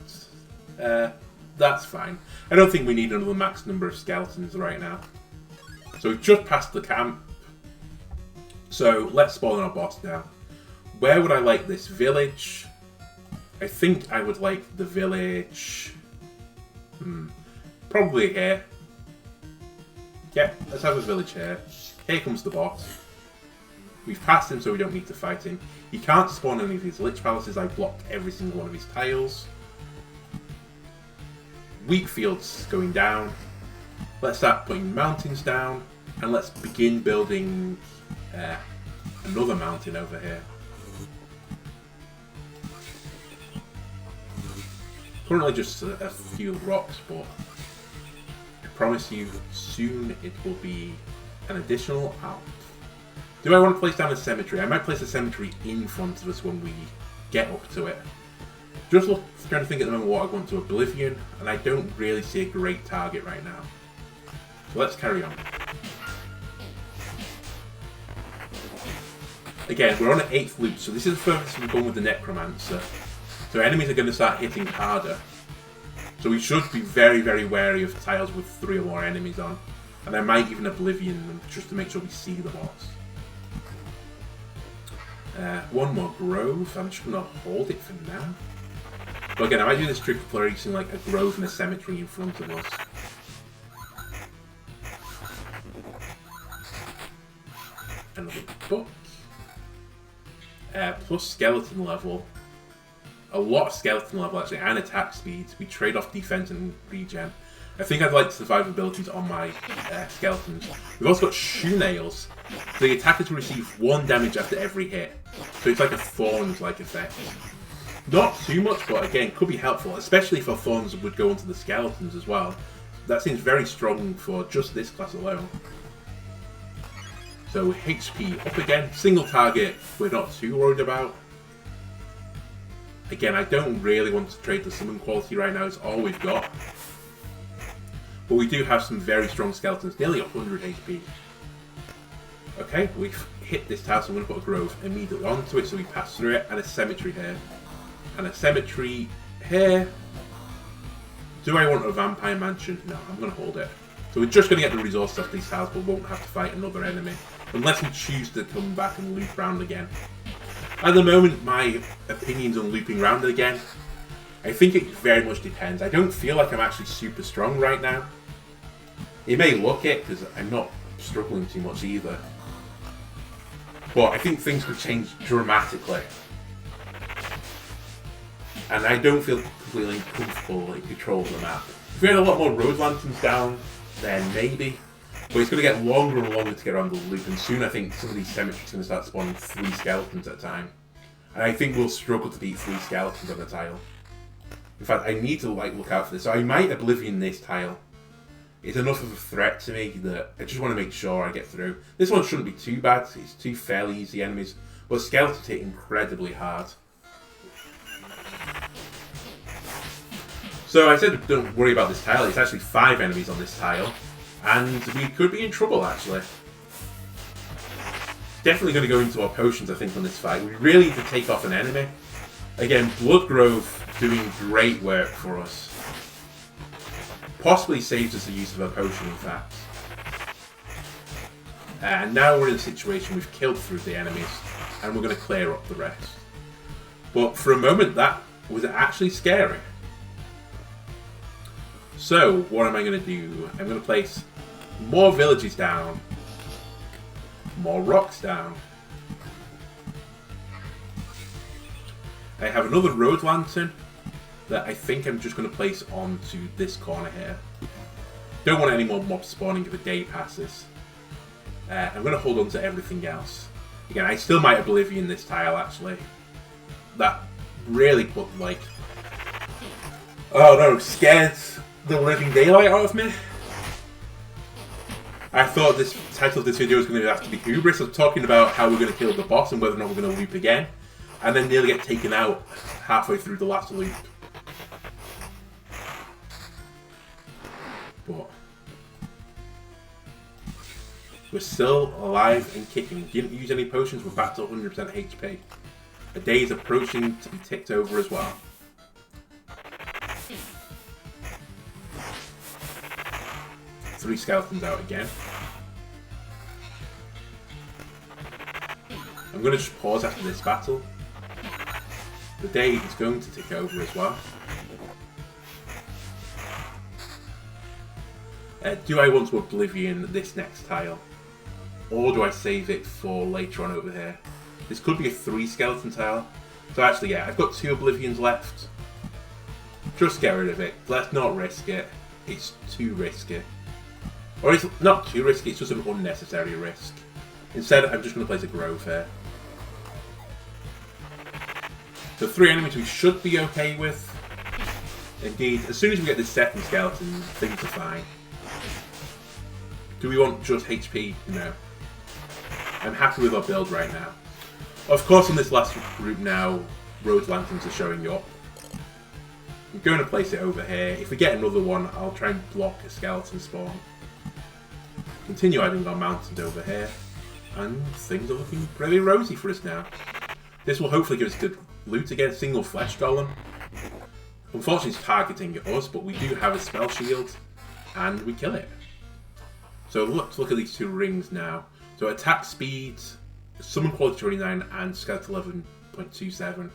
That's fine. I don't think we need another max number of skeletons right now. So we've just passed the camp. So let's spawn our boss now. Where would I like this village? I think I would like the village... probably here. Yep, let's have a village here. Here comes the boss. We've passed him, so we don't need to fight him. He can't spawn any of these Lich Palaces. I blocked every single one of his tiles. Wheat fields going down. Let's start putting mountains down. And let's begin building another mountain over here. Currently just a few rocks, but I promise you soon it will be an additional Alp. Do I want to place down a cemetery? I might place a cemetery in front of us when we get up to it. Just trying to think at the moment what I want to Oblivion, and I don't really see a great target right now. So let's carry on. Again, we're on an 8th loop, so this is the furthest we've gone with the Necromancer. So enemies are going to start hitting harder. So we should be very, very wary of tiles with 3 or more enemies on. And I might even Oblivion them just to make sure we see the boss. One more grove. I'm just going to hold it for now. But again, I might do this trick of placing like a grove and a cemetery in front of us. Another book. Plus skeleton level. A lot of skeleton level actually, and attack speed. We trade off defense and regen. I think I'd like survival abilities on my skeletons. We've also got shoe nails. So the attackers will receive 1 damage after every hit. So it's like a thorns-like effect. Not too much, but again, could be helpful, especially if our thorns would go onto the skeletons as well. That seems very strong for just this class alone. So HP up again, single target, we're not too worried about. Again, I don't really want to trade the summon quality right now, it's all we've got. But we do have some very strong skeletons, nearly 100 HP. Okay, we've hit this tile, so I'm going to put a grove immediately onto it so we pass through it, and a cemetery here. And a cemetery here. Do I want a vampire mansion? No, I'm going to hold it. So we're just going to get the resources off these tiles, but won't have to fight another enemy. Unless we choose to come back and loop round again. At the moment, my opinions on looping round again, I think it very much depends. I don't feel like I'm actually super strong right now. It may look it, because I'm not struggling too much either. But I think things could change dramatically. And I don't feel completely comfortable in control of the map. If we had a lot more road lanterns down, then maybe. But it's going to get longer and longer to get around the loop, and soon I think some of these cemeteries are going to start spawning 3 skeletons at a time. And I think we'll struggle to beat 3 skeletons on a tile. In fact, I need to look out for this. So I might Oblivion this tile. It's enough of a threat to me that I just want to make sure I get through. This one shouldn't be too bad. It's 2 fairly easy enemies. But skeletons hit incredibly hard. So I said don't worry about this tile. It's actually 5 enemies on this tile. And we could be in trouble, actually. Definitely going to go into our potions, I think, on this fight. We really need to take off an enemy. Again, Bloodgrove doing great work for us. Possibly saves us the use of a potion, in fact. And now we're in a situation we've killed through the enemies, and we're going to clear up the rest. But for a moment, that was actually scary. So, what am I going to do? I'm going to place more villages down, more rocks down. I have another road lantern that I think I'm just going to place onto this corner here. Don't want any more mobs spawning if a day passes. I'm going to hold on to everything else. Again, I still might Oblivion this tile, actually. That really put, like... Oh no, scared the living daylight out of me. I thought this title of this video was going to have to be hubris of talking about how we're going to kill the boss and whether or not we're going to loop again, and then nearly get taken out halfway through the last loop. But we're still alive and kicking. Didn't use any potions, we're back to 100% HP. A day is approaching to be ticked over as well. Three skeletons out again. I'm going to just pause after this battle. The day is going to tick over as well. Do I want to Oblivion this next tile? Or do I save it for later on over here? This could be a 3 skeleton tile. So actually, yeah, I've got 2 Oblivions left. Just get rid of it. Let's not risk it. It's too risky. Or it's not too risky, it's just an unnecessary risk. Instead, I'm just going to place a Grove here. So 3 enemies we should be okay with. Indeed, as soon as we get this second skeleton, things are fine. Do we want just HP? No. I'm happy with our build right now. Of course, on this last group now, Rose Lanterns are showing up. I'm going to place it over here. If we get another one, I'll try and block a skeleton spawn. Continue adding our mountains over here. And things are looking pretty rosy for us now. This will hopefully give us good loot against single flesh golem. Unfortunately, it's targeting us, but we do have a spell shield. And we kill it. So let's look at these 2 rings now. So attack speed, summon quality 29, and skeleton 11.27.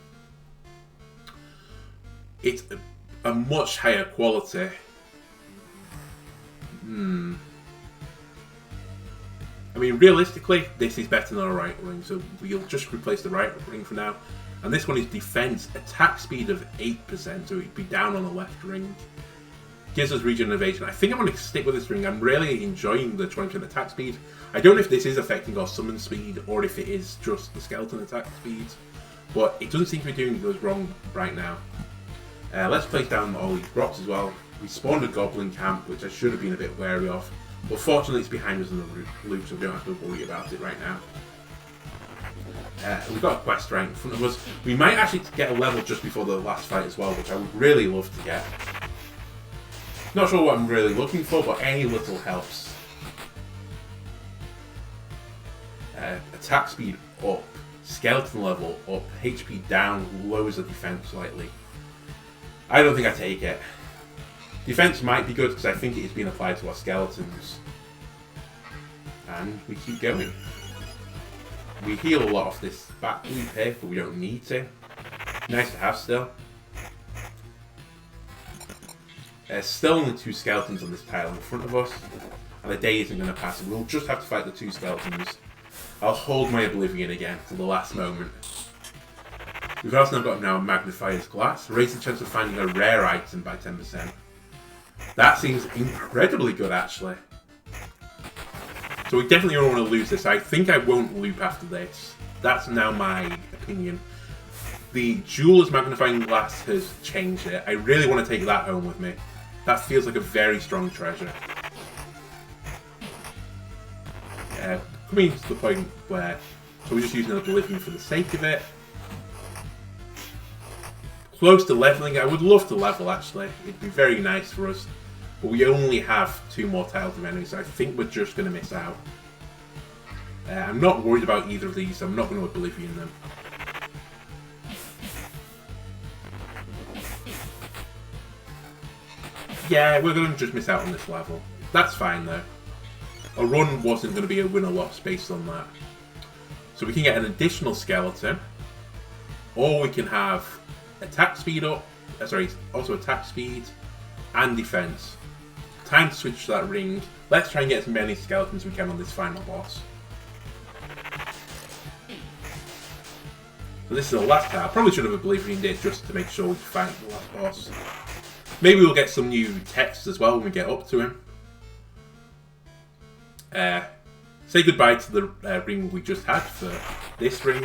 It's a much higher quality. I mean, realistically, this is better than our right ring, so we'll just replace the right ring for now. And this one is defense, attack speed of 8%, so it'd be down on the left ring. Gives us regen and evasion. I think I'm going to stick with this ring. I'm really enjoying the 20% attack speed. I don't know if this is affecting our summon speed or if it is just the skeleton attack speed, but it doesn't seem to be doing us wrong right now. Let's place down all these rocks as well. We spawned a goblin camp, which I should have been a bit wary of, but fortunately it's behind us in the loop, so we don't have to worry about it right now. We've got a quest right in front of us. We might actually get a level just before the last fight as well, which I would really love to get. Not sure what I'm really looking for, but any little helps. Attack speed up, skeleton level up, HP down, lowers the defense slightly. I don't think I take it. Defense might be good because I think it is being applied to our skeletons. And we keep going. We heal a lot off this back loop here, but we don't need to. Nice to have still. There's still only 2 skeletons on this tile in front of us, and the day isn't going to pass, and we'll just have to fight the 2 skeletons. I'll hold my Oblivion again to the last moment. We've also got now a Magnifier's Glass, raise the chance of finding a rare item by 10%. That seems incredibly good, actually. So we definitely don't want to lose this. I think I won't loop after this. That's now my opinion. The Jeweler's Magnifying Glass has changed it. I really want to take that home with me. That feels like a very strong treasure. Coming to the point where... So we're just using Oblivion for the sake of it. Close to leveling. I would love to level, actually. It'd be very nice for us. But we only have 2 more tiles of enemies, so I think we're just going to miss out. I'm not worried about either of these, so I'm not going to Oblivion them. Yeah, we're going to just miss out on this level. That's fine, though. A run wasn't going to be a win or loss based on that. So we can get an additional skeleton, or we can have attack speed up, also attack speed and defense. Time to switch to that ring. Let's try and get as many skeletons as we can on this final boss. So this is the last tile. Probably should have Oblivioned it just to make sure we fight the last boss. Maybe we'll get some new text as well when we get up to him. Say goodbye to the ring we just had for this ring.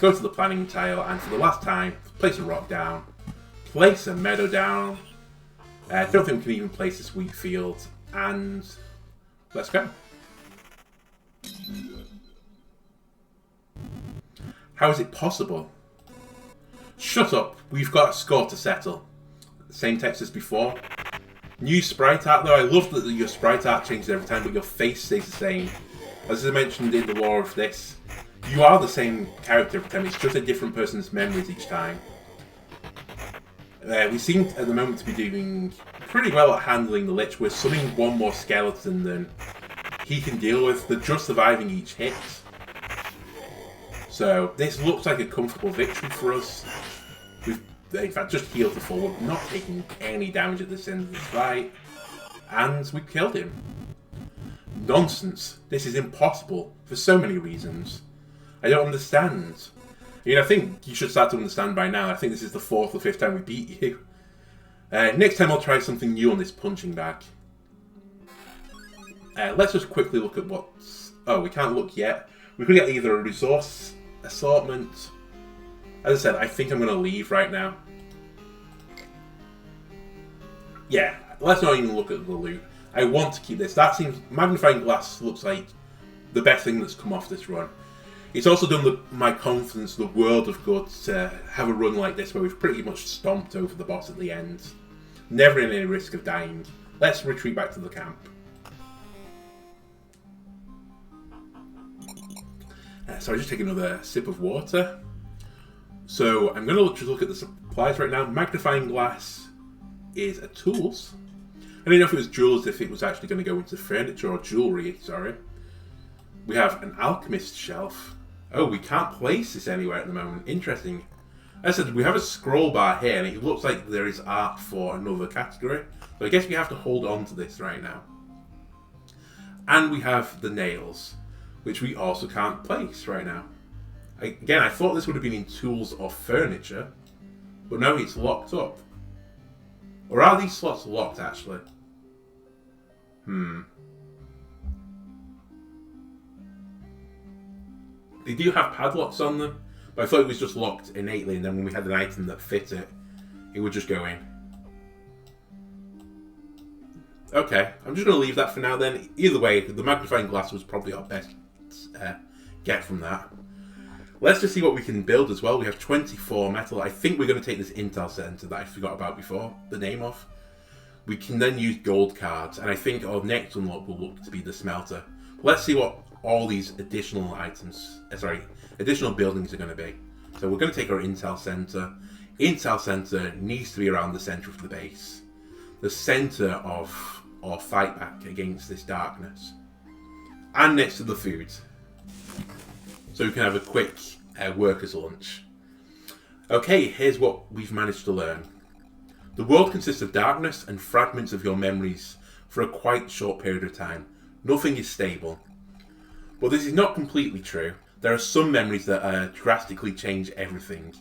Go to the planning tile, and for the last time, place a rock down. Place a meadow down. I don't think we can even place this wheat field. And let's go. How is it possible? Shut up. We've got a score to settle. Same text as before. New sprite art though. I love that your sprite art changes every time, but your face stays the same. As I mentioned in the lore of this, you are the same character every time. It's just a different person's memories each time. We seem at the moment to be doing pretty well at handling the Lich. We're summoning 1 more skeleton than he can deal with. They're just surviving each hit. So this looks like a comfortable victory for us. We've in fact just healed the full. We're not taking any damage at this end of this fight. and we killed him. Nonsense. This is impossible for so many reasons. I don't understand. I mean, I think you should start to understand by now. I think this is the 4th or 5th time we beat you. Next time I'll try something new on this punching bag. Let's just quickly look at what's... Oh, we can't look yet. We could get either a resource assortment. As I said, I think I'm going to leave right now. Yeah, let's not even look at the loot. I want to keep this. That seems... Magnifying glass looks like the best thing that's come off this run. It's also done my confidence the world of good to have a run like this where we've pretty much stomped over the boss at the end. Never in any risk of dying. Let's retreat back to the camp. So I just take another sip of water. So I'm going to just look at the supplies right now. Magnifying glass is a tools. I didn't know if it was jewels, if it was actually going to go into furniture or jewellery, sorry. We have an alchemist shelf. Oh, we can't place this anywhere at the moment. Interesting. As I said, we have a scroll bar here, and it looks like there is art for another category. So I guess we have to hold on to this right now. And we have the nails, which we also can't place right now. Again, I thought this would have been in tools or furniture, but no, it's locked up. Or are these slots locked, actually? They do have padlocks on them, but I thought it was just locked innately, and then when we had an item that fit it, it would just go in. Okay, I'm just going to leave that for now then. Either way, the magnifying glass was probably our best get from that. Let's just see what we can build as well. We have 24 metal. I think we're going to take this intel center that I forgot about before, the name of. We can then use gold cards, and I think our next unlock will look to be the smelter. Let's see what all these additional items, additional buildings are going to be. So we're going to take our intel center. Intel center needs to be around the center of the base. The center of our fight back against this darkness. And next to the food. So we can have a quick worker's lunch. Okay, here's what we've managed to learn. The world consists of darkness and fragments of your memories for a quite short period of time. Nothing is stable. But this is not completely true. There are some memories that drastically change everything.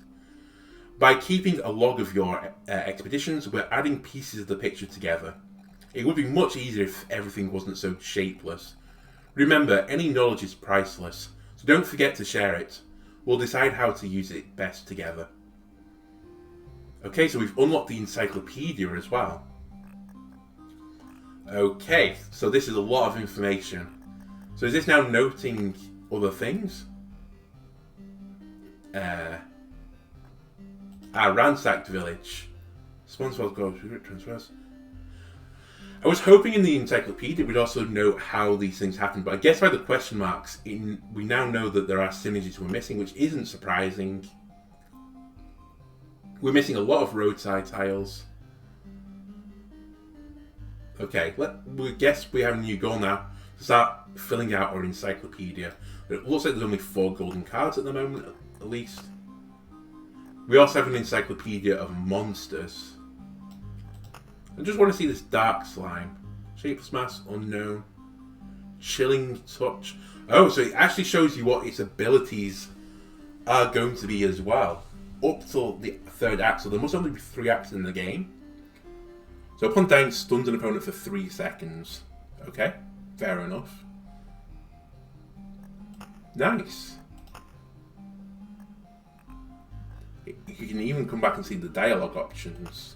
By keeping a log of your expeditions, we're adding pieces of the picture together. It would be much easier if everything wasn't so shapeless. Remember, any knowledge is priceless, so don't forget to share it. We'll decide how to use it best together. Okay, so we've unlocked the Encyclopedia as well. Okay, so this is a lot of information. So is this now noting other things? Ransacked village. Sponsor goes transfers. I was hoping in the Encyclopedia we'd also note how these things happen, but I guess by the question marks, we now know that there are synergies we're missing, which isn't surprising. We're missing a lot of roadside tiles. Okay, we guess we have a new goal now. To start filling out our encyclopedia. It looks like there's only 4 golden cards at the moment, at least. We also have an Encyclopedia of Monsters. I just want to see this dark slime. Shapeless mass, unknown. Chilling touch. Oh, so it actually shows you what its abilities are going to be as well. Up till the 3rd act, so there must only be 3 acts in the game. So upon dying, stuns an opponent for 3 seconds. Okay, fair enough. Nice. You can even come back and see the dialogue options.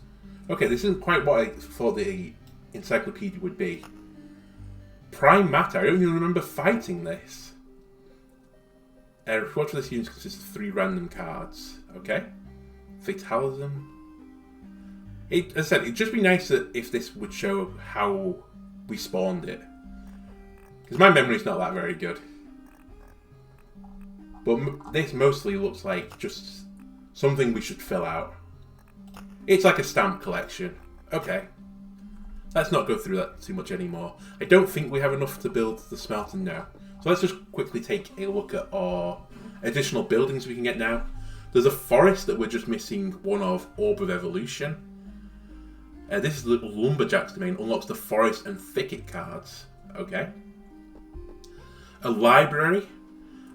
Okay, this isn't quite what I thought the encyclopedia would be. Prime matter. I don't even remember fighting this. Reward for this unit consists of 3 random cards. Okay. Fatalism. As I said, it'd just be nice that if this would show how we spawned it. Because my memory's not that very good. But this mostly looks like just something we should fill out. It's like a stamp collection. Okay. Let's not go through that too much anymore. I don't think we have enough to build the smelter now. So let's just quickly take a look at our additional buildings we can get now. There's a forest that we're just missing one of, Orb of Evolution. This is the Lumberjacks Domain, unlocks the Forest and Thicket cards. Okay. A library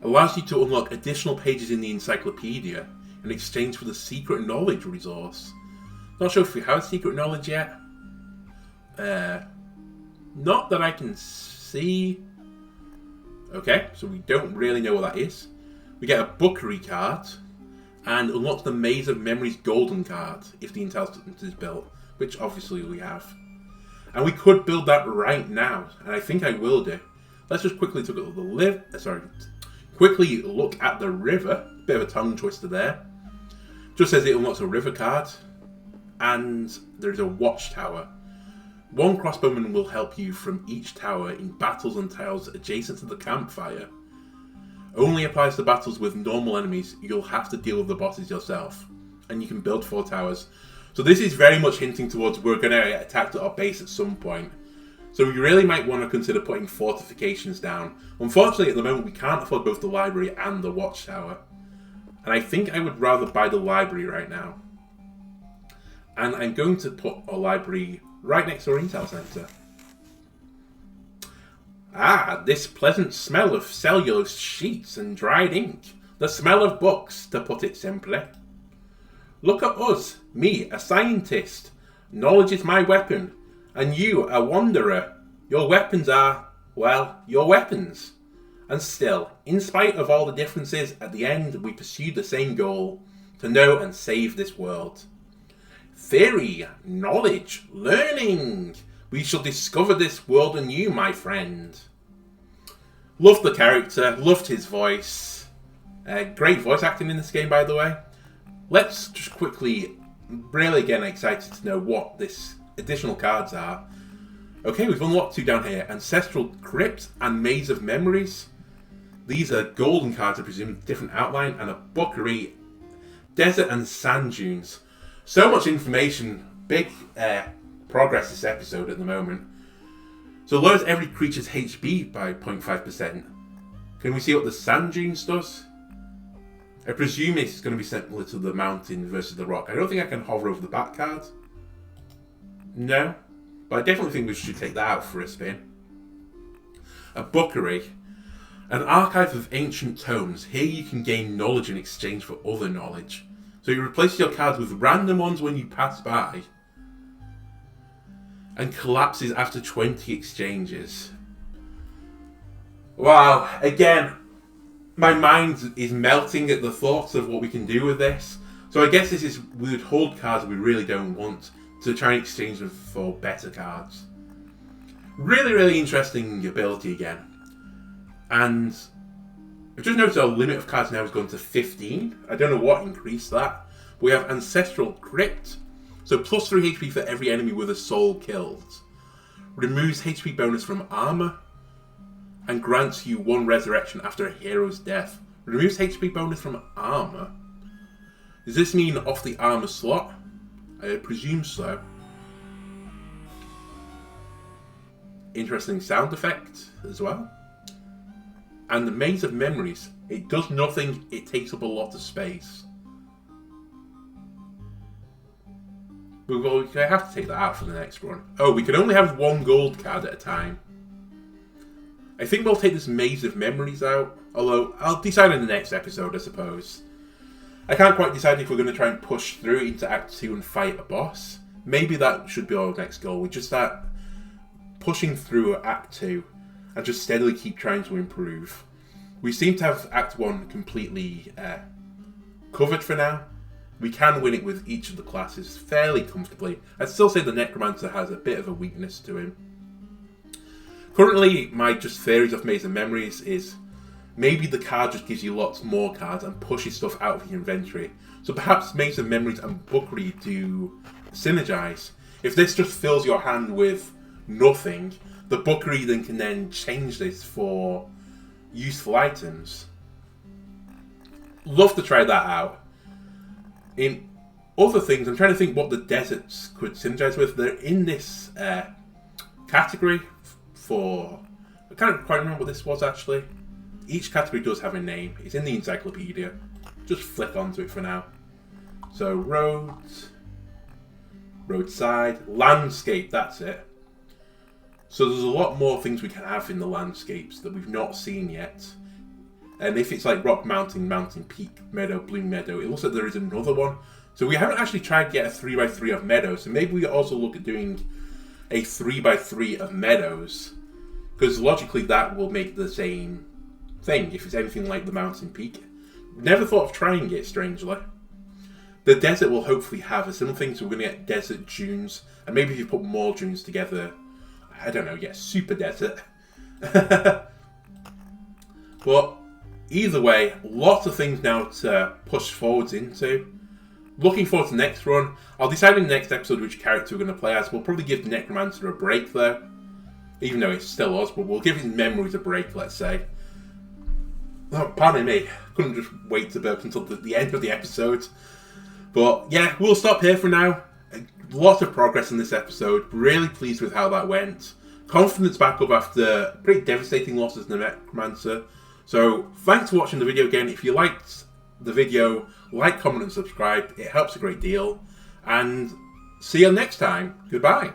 allows you to unlock additional pages in the Encyclopedia in exchange for the Secret Knowledge resource. Not sure if we have Secret Knowledge yet. Not that I can see. Okay, so we don't really know what that is. We get a Bookery card and unlocks the Maze of Memories Golden card if the intelligence is built, which obviously we have. And we could build that right now, and I think I will do. Let's just quickly quickly look at the river. Bit of a tongue twister there. Just says it unlocks a river card, and there's a watchtower. One crossbowman will help you from each tower in battles and towers adjacent to the campfire. Only applies to battles with normal enemies. You'll have to deal with the bosses yourself. And you can build 4 towers. So this is very much hinting towards we're going to get attacked at our base at some point. So you really might want to consider putting fortifications down. Unfortunately, at the moment, we can't afford both the library and the watchtower. And I think I would rather buy the library right now. And I'm going to put a library right next to our intel center. Ah, this pleasant smell of cellulose sheets and dried ink. The smell of books, to put it simply. Look at us, me, a scientist. Knowledge is my weapon. And you, a wanderer. Your weapons are, well, your weapons. And still, in spite of all the differences, at the end we pursue the same goal. To know and save this world. Theory, knowledge, learning. We shall discover this world anew, my friend. Loved the character, loved his voice. Great voice acting in this game, by the way. Let's just quickly, really getting excited to know what this additional cards are. Okay, we've unlocked 2 down here. Ancestral Crypt and Maze of Memories. These are golden cards, I presume, different outline, and a Bookery, Desert and Sand Dunes. So much information, big progress this episode at the moment. So lowers every creature's HP by 0.5%. Can we see what the Sand Dunes does? I presume it's going to be similar to the mountain versus the rock. I don't think I can hover over the back card. No. But I definitely think we should take that out for a spin. A Bookery. An archive of ancient tomes. Here you can gain knowledge in exchange for other knowledge. So you replace your cards with random ones when you pass by. And collapses after 20 exchanges. Wow, again, my mind is melting at the thoughts of what we can do with this. So I guess this is, we would hold cards we really don't want to try and exchange them for better cards. Really, really interesting ability again. And I've just noticed our limit of cards now has gone to 15. I don't know what increased that. But we have Ancestral Crypt. So plus 3 HP for every enemy with a soul killed. Removes HP bonus from armor. And grants you 1 resurrection after a hero's death. Removes HP bonus from armor. Does this mean off the armor slot? I presume so. Interesting sound effect as well. And the Maze of Memories. It does nothing, it takes up a lot of space. Well, we have to take that out for the next run. Oh, we can only have 1 gold card at a time. I think we'll take this Maze of Memories out. Although, I'll decide in the next episode, I suppose. I can't quite decide if we're going to try and push through into Act 2 and fight a boss. Maybe that should be our next goal. We just start pushing through Act 2 and just steadily keep trying to improve. We seem to have Act 1 completely covered for now. We can win it with each of the classes fairly comfortably. I'd still say the Necromancer has a bit of a weakness to him. Currently, my just theories of Maze of Memories is maybe the card just gives you lots more cards and pushes stuff out of your inventory. So perhaps Maze of Memories and Bookery do synergize. If this just fills your hand with nothing, the Bookery then can then change this for useful items. Love to try that out. In other things, I'm trying to think what the deserts could synergize with. They're in this category for... I can't quite remember what this was actually. Each category does have a name. It's in the encyclopedia. Just flick onto it for now. So, roads, roadside, landscape, that's it. So there's a lot more things we can have in the landscapes that we've not seen yet. And if it's like Rock Mountain, Mountain Peak, Meadow, Bloom Meadow, it looks like there is another one. So we haven't actually tried to get a 3x3 of meadows. So maybe we also look at doing a 3x3 of meadows. Because logically that will make the same thing if it's anything like the Mountain Peak. Never thought of trying it, strangely. The desert will hopefully have a similar thing, so we're going to get desert dunes. And maybe if you put more dunes together, I don't know, get super desert. But either way, lots of things now to push forwards into. Looking forward to the next run. I'll decide in the next episode which character we're going to play as. We'll probably give the Necromancer a break though. Even though it's still us, but we'll give his memories a break, let's say. Oh, pardon me. Couldn't just wait to burp until the end of the episode. But yeah, we'll stop here for now. Lots of progress in this episode. Really pleased with how that went. Confidence back up after pretty devastating losses in the Necromancer. So thanks for watching the video again. If you liked the video, like, comment and subscribe. It helps a great deal. And see you next time. Goodbye.